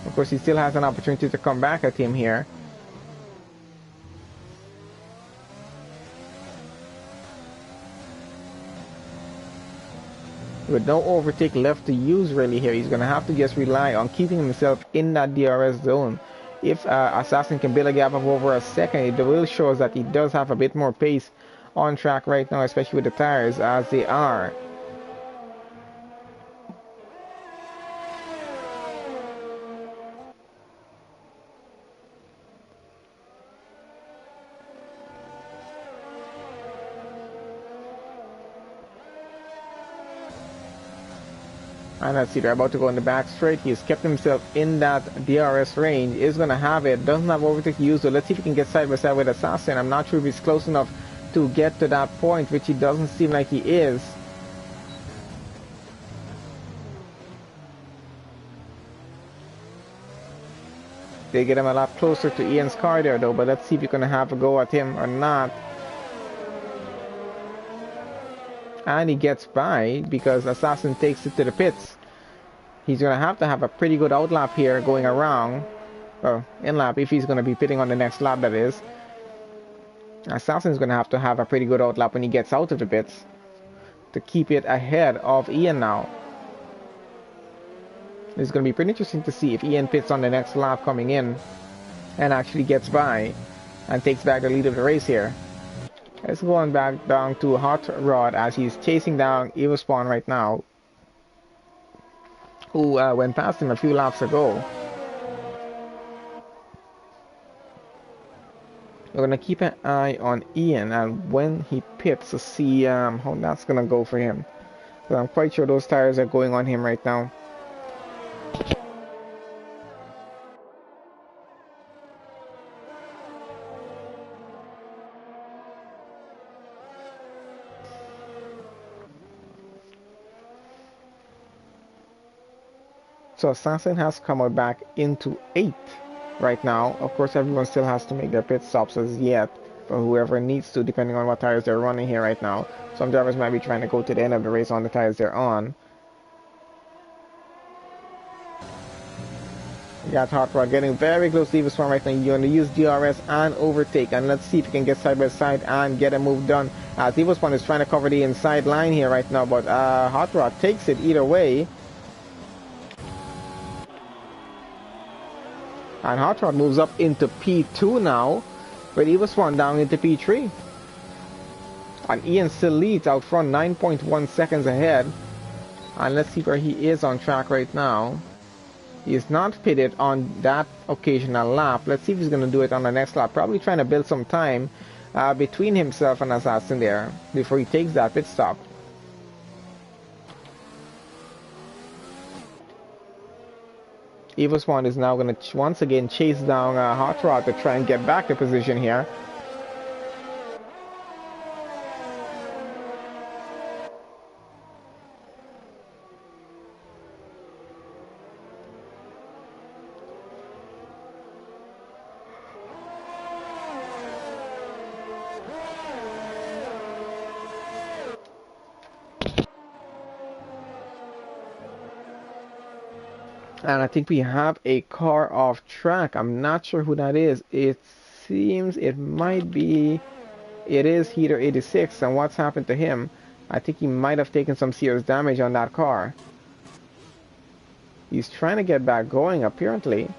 Of course, he still has an opportunity to come back at him here. with no overtake left to use really here. He's going to have to just rely on keeping himself in that DRS zone. If Assassin can build a gap of over a second, it will show us that he does have a bit more pace on track right now, especially with the tires as they are. And let's see, they're about to go in the back straight. He's kept himself in that DRS range. Is going to have it. Doesn't have overtake to use. So let's see if he can get side by side with Assassin. I'm not sure if he's close enough to get to that point, which he doesn't seem like he is. They get him a lot closer to Ian's car there though. But let's see if you're going to have a go at him or not. And he gets by because Assassin takes it to the pits. He's going to have a pretty good outlap here going around. Well, in lap if he's going to be pitting on the next lap, that is. Assassin's going to have a pretty good outlap when he gets out of the pits to keep it ahead of Ian now. It's going to be pretty interesting to see if Ian pits on the next lap coming in and actually gets by and takes back the lead of the race here. Let's go on back down to Hot Rod as he's chasing down Evospawn right now, who went past him a few laps ago. We're going to keep an eye on Ian and when he pits to see how that's going to go for him. But I'm quite sure those tires are going on him right now. So Assassin has come out back into 8th right now. Of course, everyone still has to make their pit stops as yet, for whoever needs to, depending on what tires they're running here right now. Some drivers might be trying to go to the end of the race on the tires they're on. We got Hot Rod getting very close to Evospawn right now. You're going to use DRS and overtake, and let's see if you can get side by side and get a move done. As Evospawn is trying to cover the inside line here right now, but Hot Rod takes it either way. And Hot Rod moves up into P2 now, with Evospawn down into P3. And Ian still leads out front, 9.1 seconds ahead. And let's see where he is on track right now. He is not pitted on that occasional lap. Let's see if he's going to do it on the next lap. Probably trying to build some time between himself and Assassin there before he takes that pit stop. Evospawn is now going to once again chase down Hot Rod to try and get back the position here. And I think we have a car off track. I'm not sure who that is. It seems it might be... It is Heater 86. And what's happened to him? I think he might have taken some serious damage on that car. He's trying to get back going, apparently.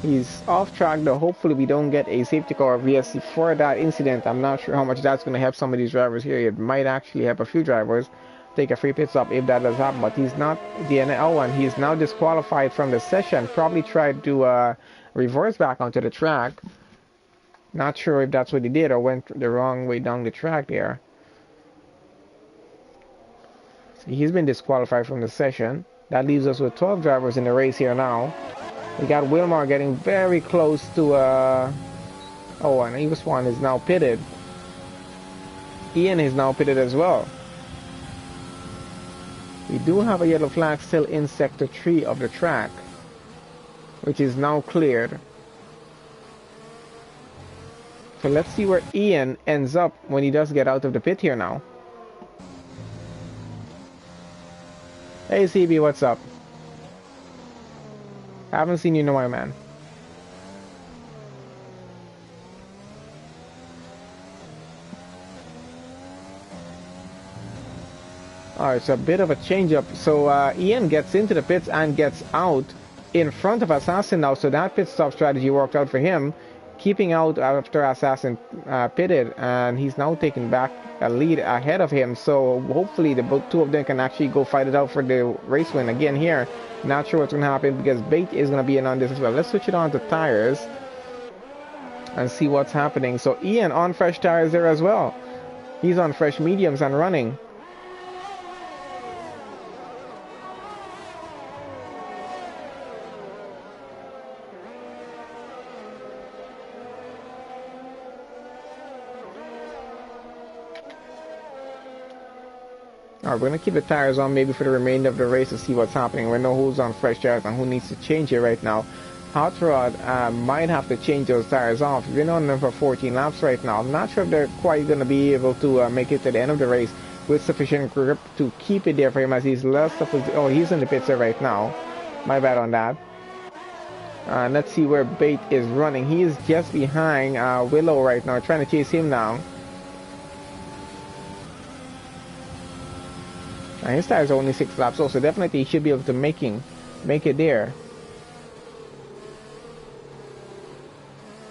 He's off track, though. Hopefully we don't get a safety car VSC for that incident. I'm not sure how much that's going to help some of these drivers here. It might actually help a few drivers take a free pit stop if that does happen, but he's not the NL one. He's now disqualified from the session. Probably tried to reverse back onto the track. Not sure if that's what he did or went the wrong way down the track there. So he's been disqualified from the session. That leaves us with 12 drivers in the race here now. We got Wilmar getting very close to oh, and Evospawn is now pitted. Ian is now pitted as well. We do have a yellow flag still in sector 3 of the track, which is now cleared. So let's see where Ian ends up when he does get out of the pit here now. Hey CB, what's up? Haven't seen you in a while, man. Alright, so a bit of a change up. So Ian gets into the pits and gets out in front of Assassin now. So that pit stop strategy worked out for him, keeping out after Assassin pitted, and he's now taking back a lead ahead of him. So hopefully the two of them can actually go fight it out for the race win again here. Not sure what's going to happen because Bait is going to be in on this as well. Let's switch it on to tires and see what's happening. So Ian on fresh tires there as well. He's on fresh mediums and running. Alright, we're going to keep the tires on maybe for the remainder of the race to see what's happening. We know who's on fresh tires and who needs to change it right now. Hot Rod might have to change those tires off. We've been on them for 14 laps right now. I'm not sure if they're quite going to be able to make it to the end of the race with sufficient grip to keep it there for him as he's less of a... Oh, he's in the pits right now. My bad on that. Let's see where Bait is running. He is just behind Willow right now, trying to chase him down. And his tires are only 6 laps, so definitely he should be able to make it there.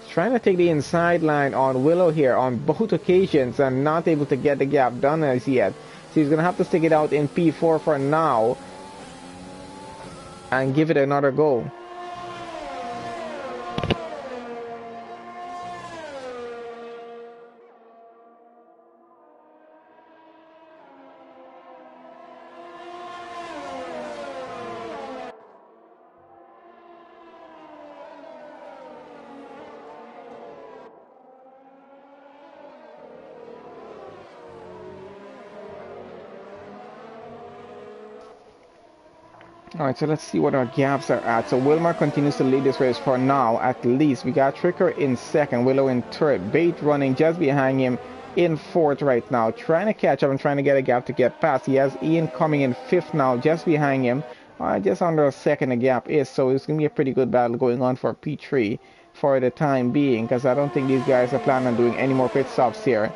Trying to take the inside line on Willow here on both occasions and not able to get the gap done as yet. So he's going to have to stick it out in P4 for now and give it another go. Alright, so let's see what our gaps are at. So Wilmar continues to lead this race for now, at least. We got Tricker in second, Willow in third, Bait running just behind him in fourth right now. Trying to catch up and trying to get a gap to get past. He has Ian coming in fifth now, just behind him. Just under a second the gap is, so it's going to be a pretty good battle going on for P3 for the time being, because I don't think these guys are planning on doing any more pit stops here.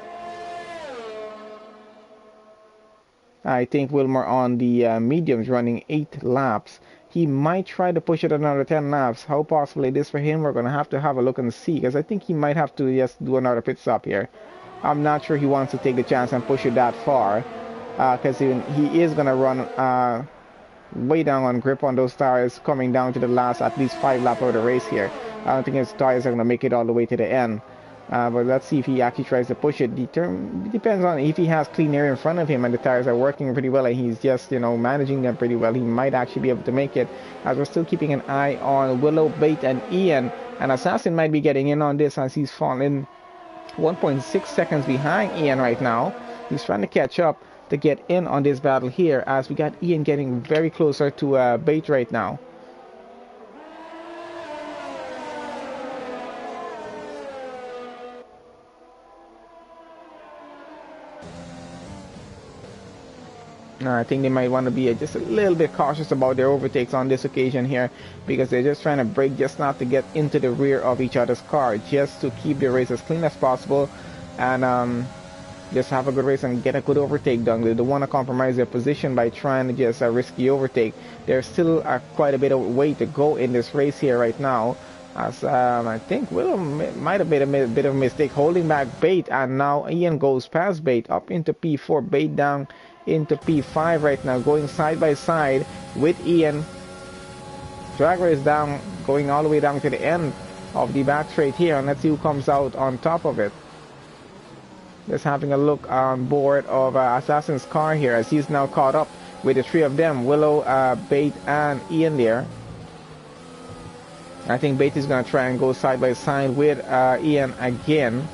I think Wilmer on the mediums running 8 laps. He might try to push it another 10 laps. How possible it is for him, we're going to have a look and see, because I think he might have to just do another pit stop here. I'm not sure he wants to take the chance and push it that far, because he is going to run way down on grip on those tires coming down to the last at least 5 laps of the race here. I don't think his tires are going to make it all the way to the end. But let's see if he actually tries to push it. It depends on if he has clean air in front of him and the tires are working pretty well and he's just, managing them pretty well. He might actually be able to make it, as we're still keeping an eye on Willow, Bait, and Ian. And Assassin might be getting in on this as he's falling 1.6 seconds behind Ian right now. He's trying to catch up to get in on this battle here, as we got Ian getting very closer to Bait right now. I think they might want to be just a little bit cautious about their overtakes on this occasion here, because they're just trying to brake just not to get into the rear of each other's car, just to keep the race as clean as possible and just have a good race and get a good overtake done. They don't want to compromise their position by trying to just risky overtake. There's still quite a bit of way to go in this race here right now, as I think Willow might have made a bit of a mistake holding back Bait, and now Ian goes past Bait up into P4, Bait down into P5 right now, going side by side with Ian. Drag race down, going all the way down to the end of the back straight here, and let's see who comes out on top of it. Just having a look on board of Assassin's car here, as he's now caught up with the 3 of them, Willow, Bait, and Ian there. I think Bait is going to try and go side by side with Ian again.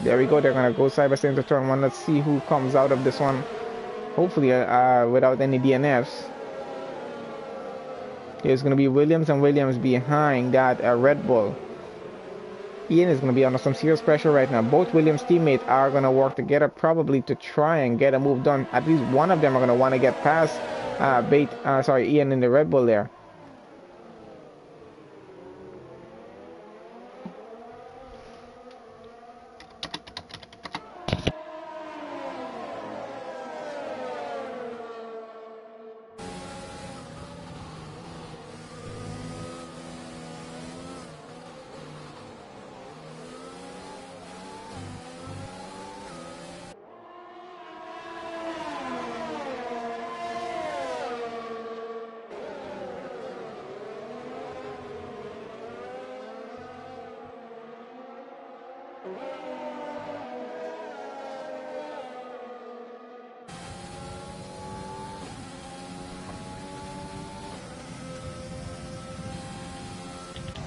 There we go, they're going to go side by side into turn 1. Let's see who comes out of this one, hopefully without any DNFs. There's going to be Williams and Williams behind that Red Bull. Ian is going to be under some serious pressure right now. Both Williams' teammates are going to work together probably to try and get a move done. At least one of them are going to want to get past Ian in the Red Bull there.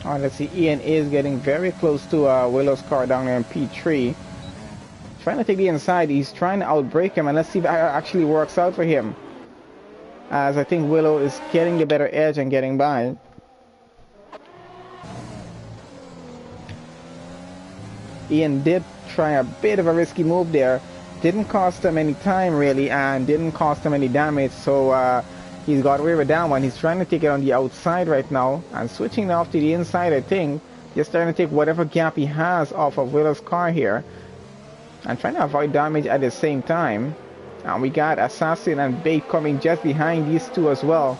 Oh, let's see. Ian is getting very close to Willow's car down there in P3. Trying to take the inside. He's trying to outbrake him, and let's see if it actually works out for him. As I think Willow is getting the better edge and getting by. Ian did try a bit of a risky move there. Didn't cost him any time really, and didn't cost him any damage, so he's got away with that one. He's trying to take it on the outside right now and switching off to the inside, I think. Just trying to take whatever gap he has off of Willow's car here and trying to avoid damage at the same time. And we got Assassin and Bait coming just behind these two as well.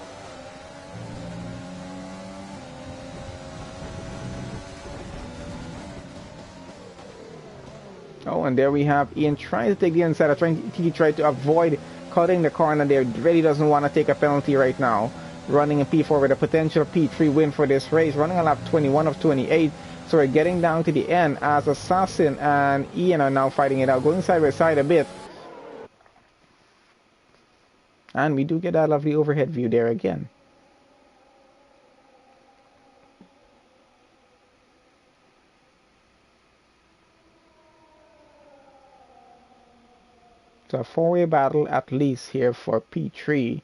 Oh, and there we have Ian trying to take the inside. He tried to avoid cutting the corner there. Really doesn't want to take a penalty right now. Running in P4 with a potential P3 win for this race. Running a lap 21 of 28. So we're getting down to the end as Assassin and Ian are now fighting it out. Going side by side a bit. And we do get that lovely overhead view there again. So a four-way battle at least here for P3.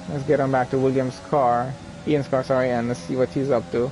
Let's get on back to Williams' car. Ian's car, sorry, and let's see what he's up to.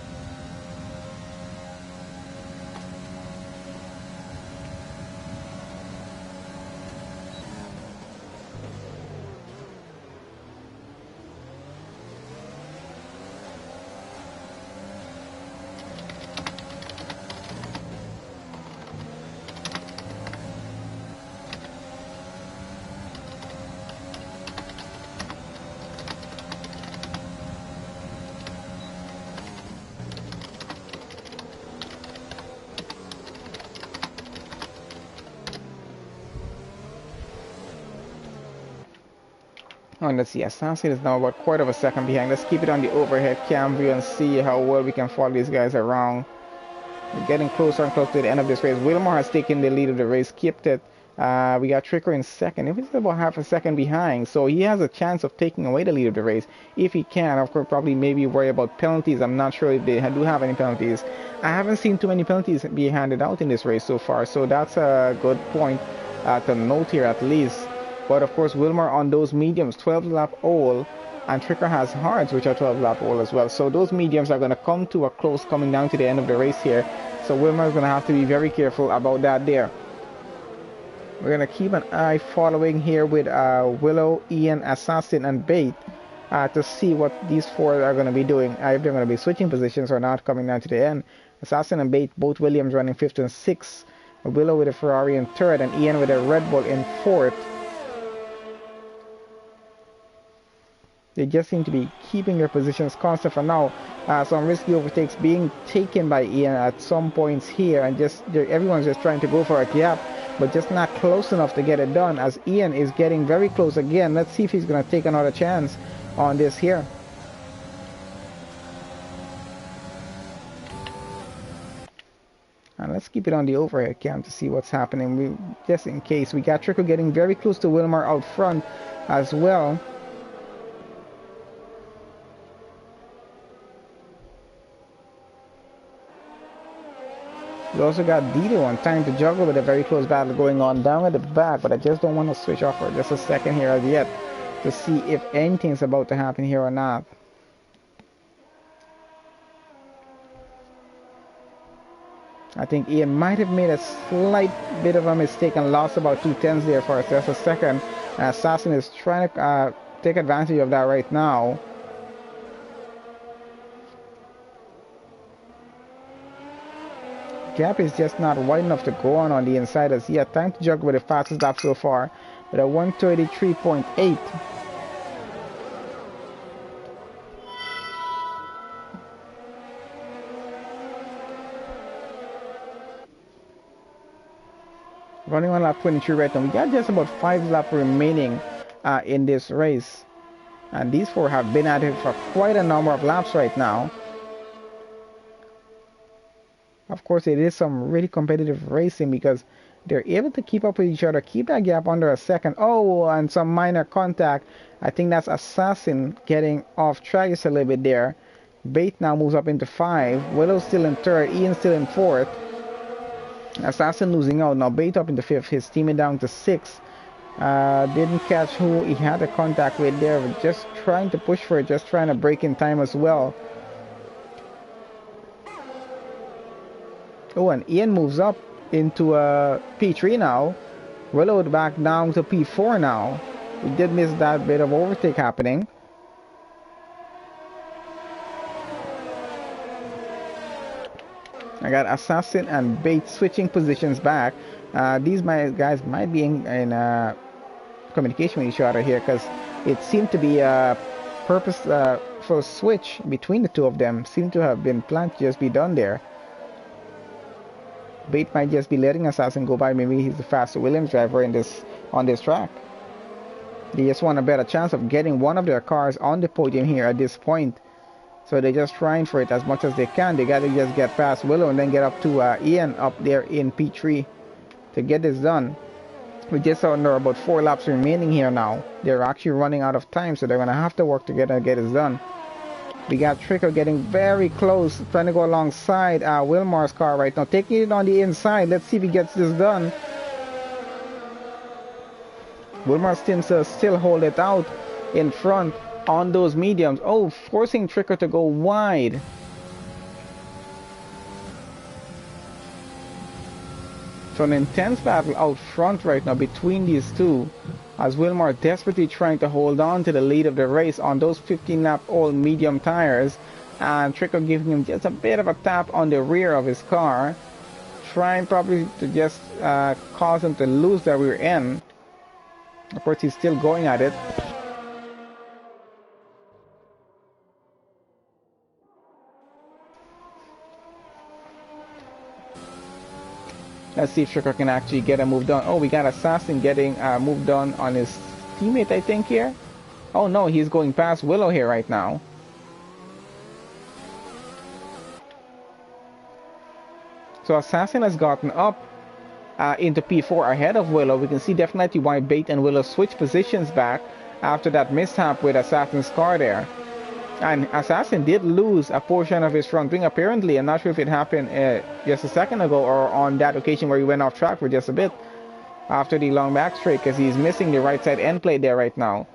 Oh, and let's see, Assassin is now about quarter of a second behind. Let's keep it on the overhead cam view and see how well we can follow these guys around. We're getting closer and closer to the end of this race. Wilmar has taken the lead of the race, kept it. We got Tricker in second. If he's about half a second behind, so he has a chance of taking away the lead of the race. If he can, of course, probably maybe worry about penalties. I'm not sure if they do have any penalties. I haven't seen too many penalties being handed out in this race so far, so that's a good point to note here at least. But of course, Wilmar on those mediums, 12 lap all, and Tricker has hards, which are 12 lap all as well. So those mediums are going to come to a close coming down to the end of the race here. So Wilmar is going to have to be very careful about that there. We're going to keep an eye following here with Willow, Ian, Assassin, and Bait to see what these four are going to be doing. If they're going to be switching positions or not coming down to the end. Assassin and Bait, both Williams running 5th and 6th. Willow with a Ferrari in 3rd, and Ian with a Red Bull in 4th. They just seem to be keeping their positions constant for now. Some risky overtakes being taken by Ian at some points here, and everyone's just trying to go for a gap, but just not close enough to get it done, as Ian is getting very close again. Let's see if he's going to take another chance on this here. And let's keep it on the overhead cam to see what's happening. Just in case. We got Trickle getting very close to Wilmar out front as well. We also got Dido on time to juggle with a very close battle going on down at the back, but I just don't want to switch off for just a second here as yet to see if anything's about to happen here or not. I think Ian might have made a slight bit of a mistake and lost about 2/10 there for just a second. Assassin is trying to take advantage of that right now. Gap is just not wide enough to go on the inside as yet. Time to juggle with the fastest lap so far with a 1:33.8. Running on lap 23 right now. We got just about 5 laps remaining in this race, and these four have been at it for quite a number of laps right now. Of course, it is some really competitive racing because They're able to keep up with each other, keep that gap under a second. Oh, and some minor contact. I think that's Assassin getting off track just a little bit there. Bait now moves up into 5. Willow's still in 3rd. Ian still in 4th. Assassin losing out. Now Bait up into 5th. His teammate down to 6th. Didn't catch who he had a contact with there. Just trying to push for it. Just trying to break in time as well. Oh, and Ian moves up into P3 now. Willow back down to P4 now. We did miss that bit of overtake happening. I got Assassin and Bait switching positions back. These guys might be in communication with each other here, because it seemed to be a purposeful switch between the two of them. Seemed to have been planned to just be done there. Bait might just be letting Assassin go by. Maybe he's the faster Williams driver on this track. They just want a better chance of getting one of their cars on the podium here at this point. So they're just trying for it as much as they can. They got to just get past Willow and then get up to Ian up there in P3 to get this done. We just under about 4 laps remaining here now. They're actually running out of time, so they're going to have to work together to get this done. We got Tricker getting very close, trying to go alongside Wilmar's car right now, taking it on the inside. Let's see if he gets this done. Wilmar seems to still hold it out in front on those mediums. Oh, forcing Tricker to go wide. So an intense battle out front right now between these two, as Wilmar desperately trying to hold on to the lead of the race on those 15-lap-old medium tires, and Tricker giving him just a bit of a tap on the rear of his car, trying probably to just cause him to lose the rear end. Of course, he's still going at it. Let's see if Tricker can actually get a move done. Oh, we got Assassin getting a move done on his teammate, I think, here. Oh, no, he's going past Willow here right now. So Assassin has gotten up into P4 ahead of Willow. We can see definitely why Bait and Willow switch positions back after that mishap with Assassin's car there. And Assassin did lose a portion of his front wing apparently. I'm not sure if it happened just a second ago or on that occasion where he went off track for just a bit after the long back straight, because he's missing the right side end plate there right now.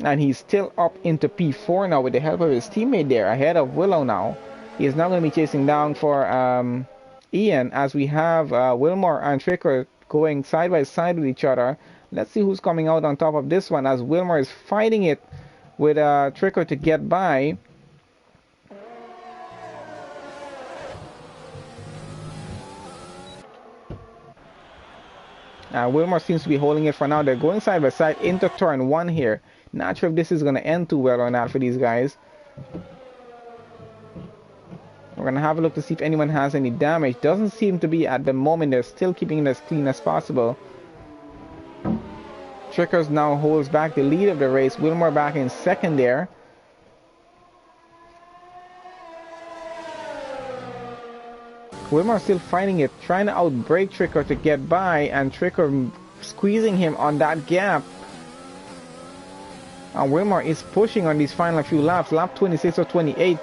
And he's still up into P4 now with the help of his teammate there ahead of Willow now. He is now going to be chasing down for Ian, as we have Wilmar and Tricker going side by side with each other. Let's see who's coming out on top of this one, as Wilmar is fighting it with Tricker to get by. Wilmar seems to be holding it for now. They're going side by side into turn 1 here. Not sure if this is going to end too well or not for these guys. We're going to have a look to see if anyone has any damage. Doesn't seem to be at the moment. They're still keeping it as clean as possible. Trickers now holds back the lead of the race. Wilmar back in second there. Wilmar still fighting it, trying to outbrake Tricker to get by, and Tricker squeezing him on that gap. And Wilmar is pushing on these final few laps, lap 26 or 28,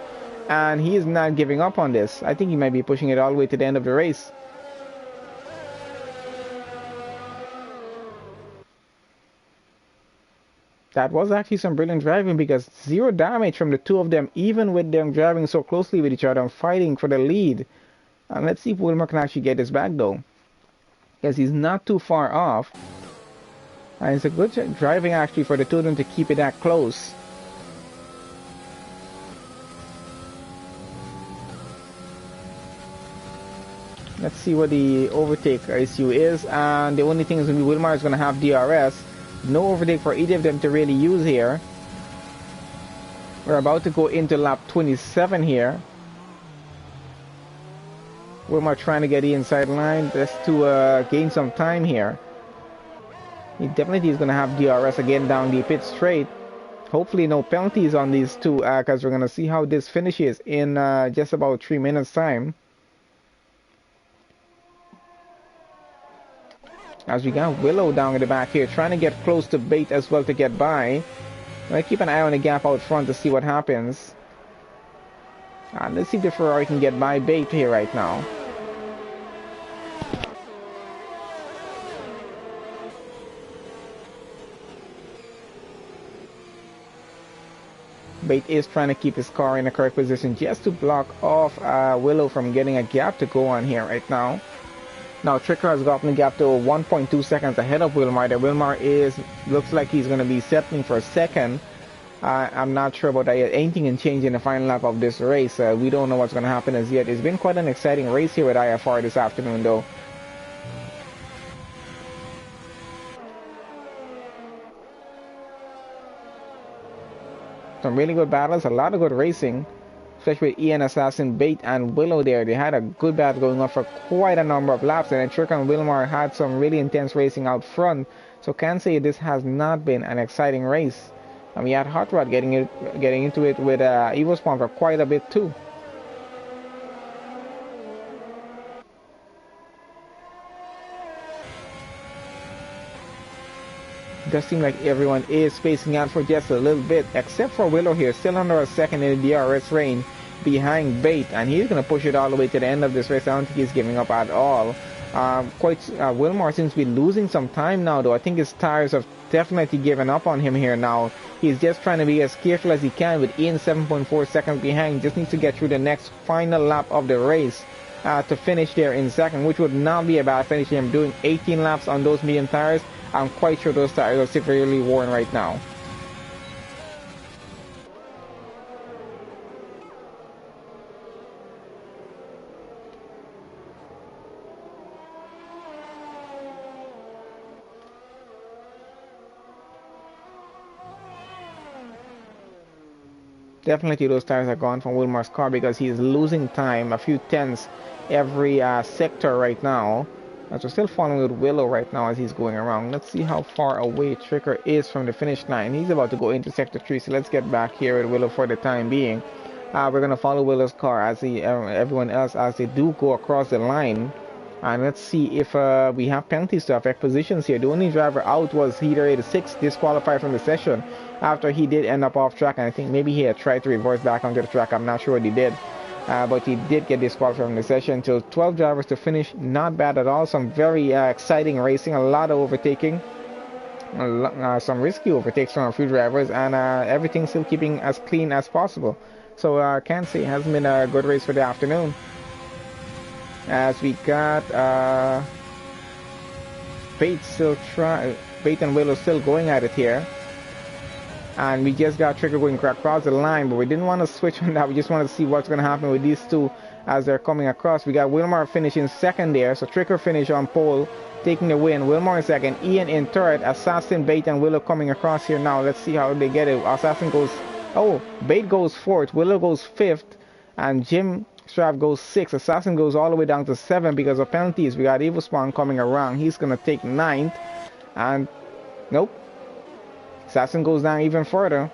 and he is not giving up on this. I think he might be pushing it all the way to the end of the race. That was actually some brilliant driving, because 0 damage from the two of them, even with them driving so closely with each other and fighting for the lead. And let's see if Wilmar can actually get this back though, because he's not too far off. And it's a good driving actually for the two of them to keep it that close. Let's see what the overtake issue is, and the only thing is going to be Wilmar is going to have DRS. No overtake for either of them to really use here. We're about to go into lap 27 here. Wilmar trying to get the inside line just to gain some time here. He definitely is going to have DRS again down the pit straight. Hopefully no penalties on these two, because we're going to see how this finishes in just about 3 minutes time. As we got Willow down in the back here, trying to get close to Bait as well to get by. Let's keep an eye on the gap out front to see what happens. Let's see if the Ferrari can get by Bait here right now. Bait is trying to keep his car in the correct position just to block off Willow from getting a gap to go on here right now. Now Tricker has gotten the gap to 1.2 seconds ahead of Wilmar. There Wilmar looks like he's going to be settling for a second. I'm not sure about that yet. Anything can change in the final lap of this race. We don't know what's going to happen as yet. It's been quite an exciting race here at IFR this afternoon though. Some really good battles, a lot of good racing, especially with Ian, Assassin, Bait, and Willow there. They had a good battle going on for quite a number of laps, and then Trick and Wilmar had some really intense racing out front. So can't say this has not been an exciting race. And we had Hot Rod getting into it with Evil Spawn for quite a bit too. Does seem like everyone is spacing out for just a little bit, except for Willow here, still under a second in the DRS range behind Bait, and he's going to push it all the way to the end of this race. I don't think he's giving up at all. Wilmar seems to be losing some time now though. I think his tires have definitely given up on him here now. He's just trying to be as careful as he can with Ian 7.4 seconds behind. Just needs to get through the next final lap of the race to finish there in second, which would not be a bad finish. Him doing 18 laps on those medium tires. I'm quite sure those tires are severely worn right now. Definitely those tires are gone from Wilmar's car because he's losing time, a few tenths every sector right now. As we're still following with Willow right now as he's going around. Let's see how far away Tricker is from the finish line. He's about to go into sector 3, so let's get back here with Willow for the time being. We're going to follow Willow's car as everyone else as they do go across the line. And let's see if we have penalties to affect positions here. The only driver out was Heater 86, disqualified from the session after he did end up off track. And I think maybe he had tried to reverse back onto the track. I'm not sure what he did. But he did get disqualified from the session. So 12 drivers to finish, not bad at all. Some very exciting racing, a lot of overtaking, some risky overtakes from a few drivers, and everything still keeping as clean as possible. So I can't say it hasn't been a good race for the afternoon. As we got Bait and Willow still going at it here. And we just got Trigger going across the line, but we didn't want to switch on that. We just wanted to see what's going to happen with these two as they're coming across. We got Wilmar finishing second there, so Trigger finish on pole, taking the win. Wilmar in second, Ian in third, Assassin, Bait, and Willow coming across here now. Let's see how they get it. Assassin goes, Bait goes fourth, Willow goes fifth, and Jim Strav goes sixth. Assassin goes all the way down to 7 because of penalties. We got Evil Spawn coming around. He's going to take 9th, and nope. Assassin goes down even further.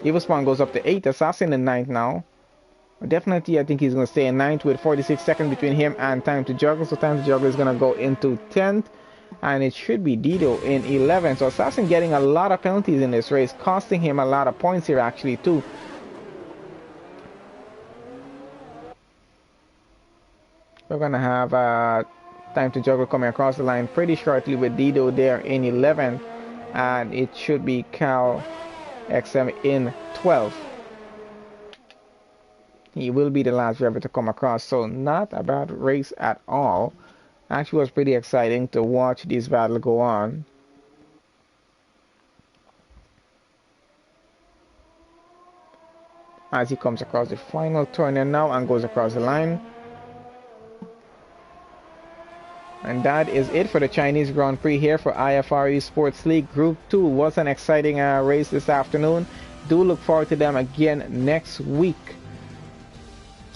Evil Spawn goes up to 8th. Assassin in 9th now. Definitely, I think he's going to stay in 9th with 46 seconds between him and Time to Juggle. So Time to Juggle is going to go into 10th. And it should be Dido in 11th. So Assassin getting a lot of penalties in this race, costing him a lot of points here actually too. We're going to have Time to Juggle coming across the line pretty shortly with Dido there in 11th, and it should be Cal XM in 12th. He will be the last driver to come across, so not a bad race at all. Actually was pretty exciting to watch this battle go on. As he comes across the final turn now and goes across the line. And that is it for the Chinese Grand Prix here for IFR Esports League Group 2. Was an exciting race this afternoon. Do look forward to them again next week.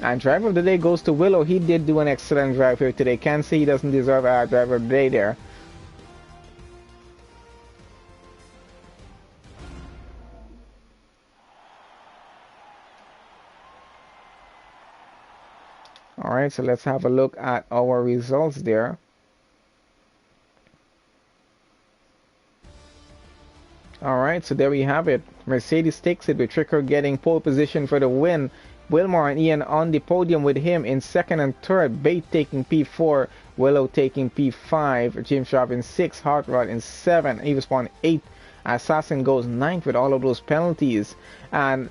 And driver of the day goes to Willow. He did do an excellent drive here today. Can't say he doesn't deserve a driver of the day there. Alright, so let's have a look at our results there. Alright, so there we have it. Mercedes takes it with Tricker getting pole position for the win. Wilmore and Ian on the podium with him in second and third. Bate taking P4, Willow taking P5, James Sharp in 6, Hot Rod in 7, Evaspawn 8. Assassin goes 9th with all of those penalties. And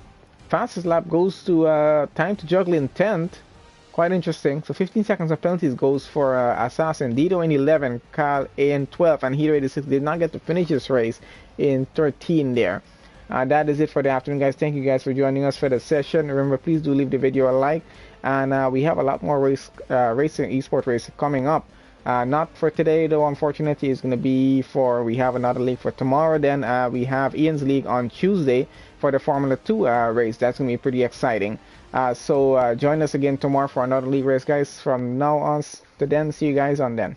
fastest lap goes to Time to Juggle in 10th. Quite interesting. So 15 seconds of penalties goes for Assassin. Dido in 11, Kyle in 12, and Hero 86 did not get to finish this race in 13 there. That is it for the afternoon, guys. Thank you guys for joining us for the session. Remember, please do leave the video a like, and we have a lot more racing esports race coming up. Not for today though, unfortunately. It's going to be we have another league for tomorrow. Then we have Ian's league on Tuesday for the Formula 2 race. That's going to be pretty exciting. So join us again tomorrow for another league race, guys. From now on to then, see you guys on then.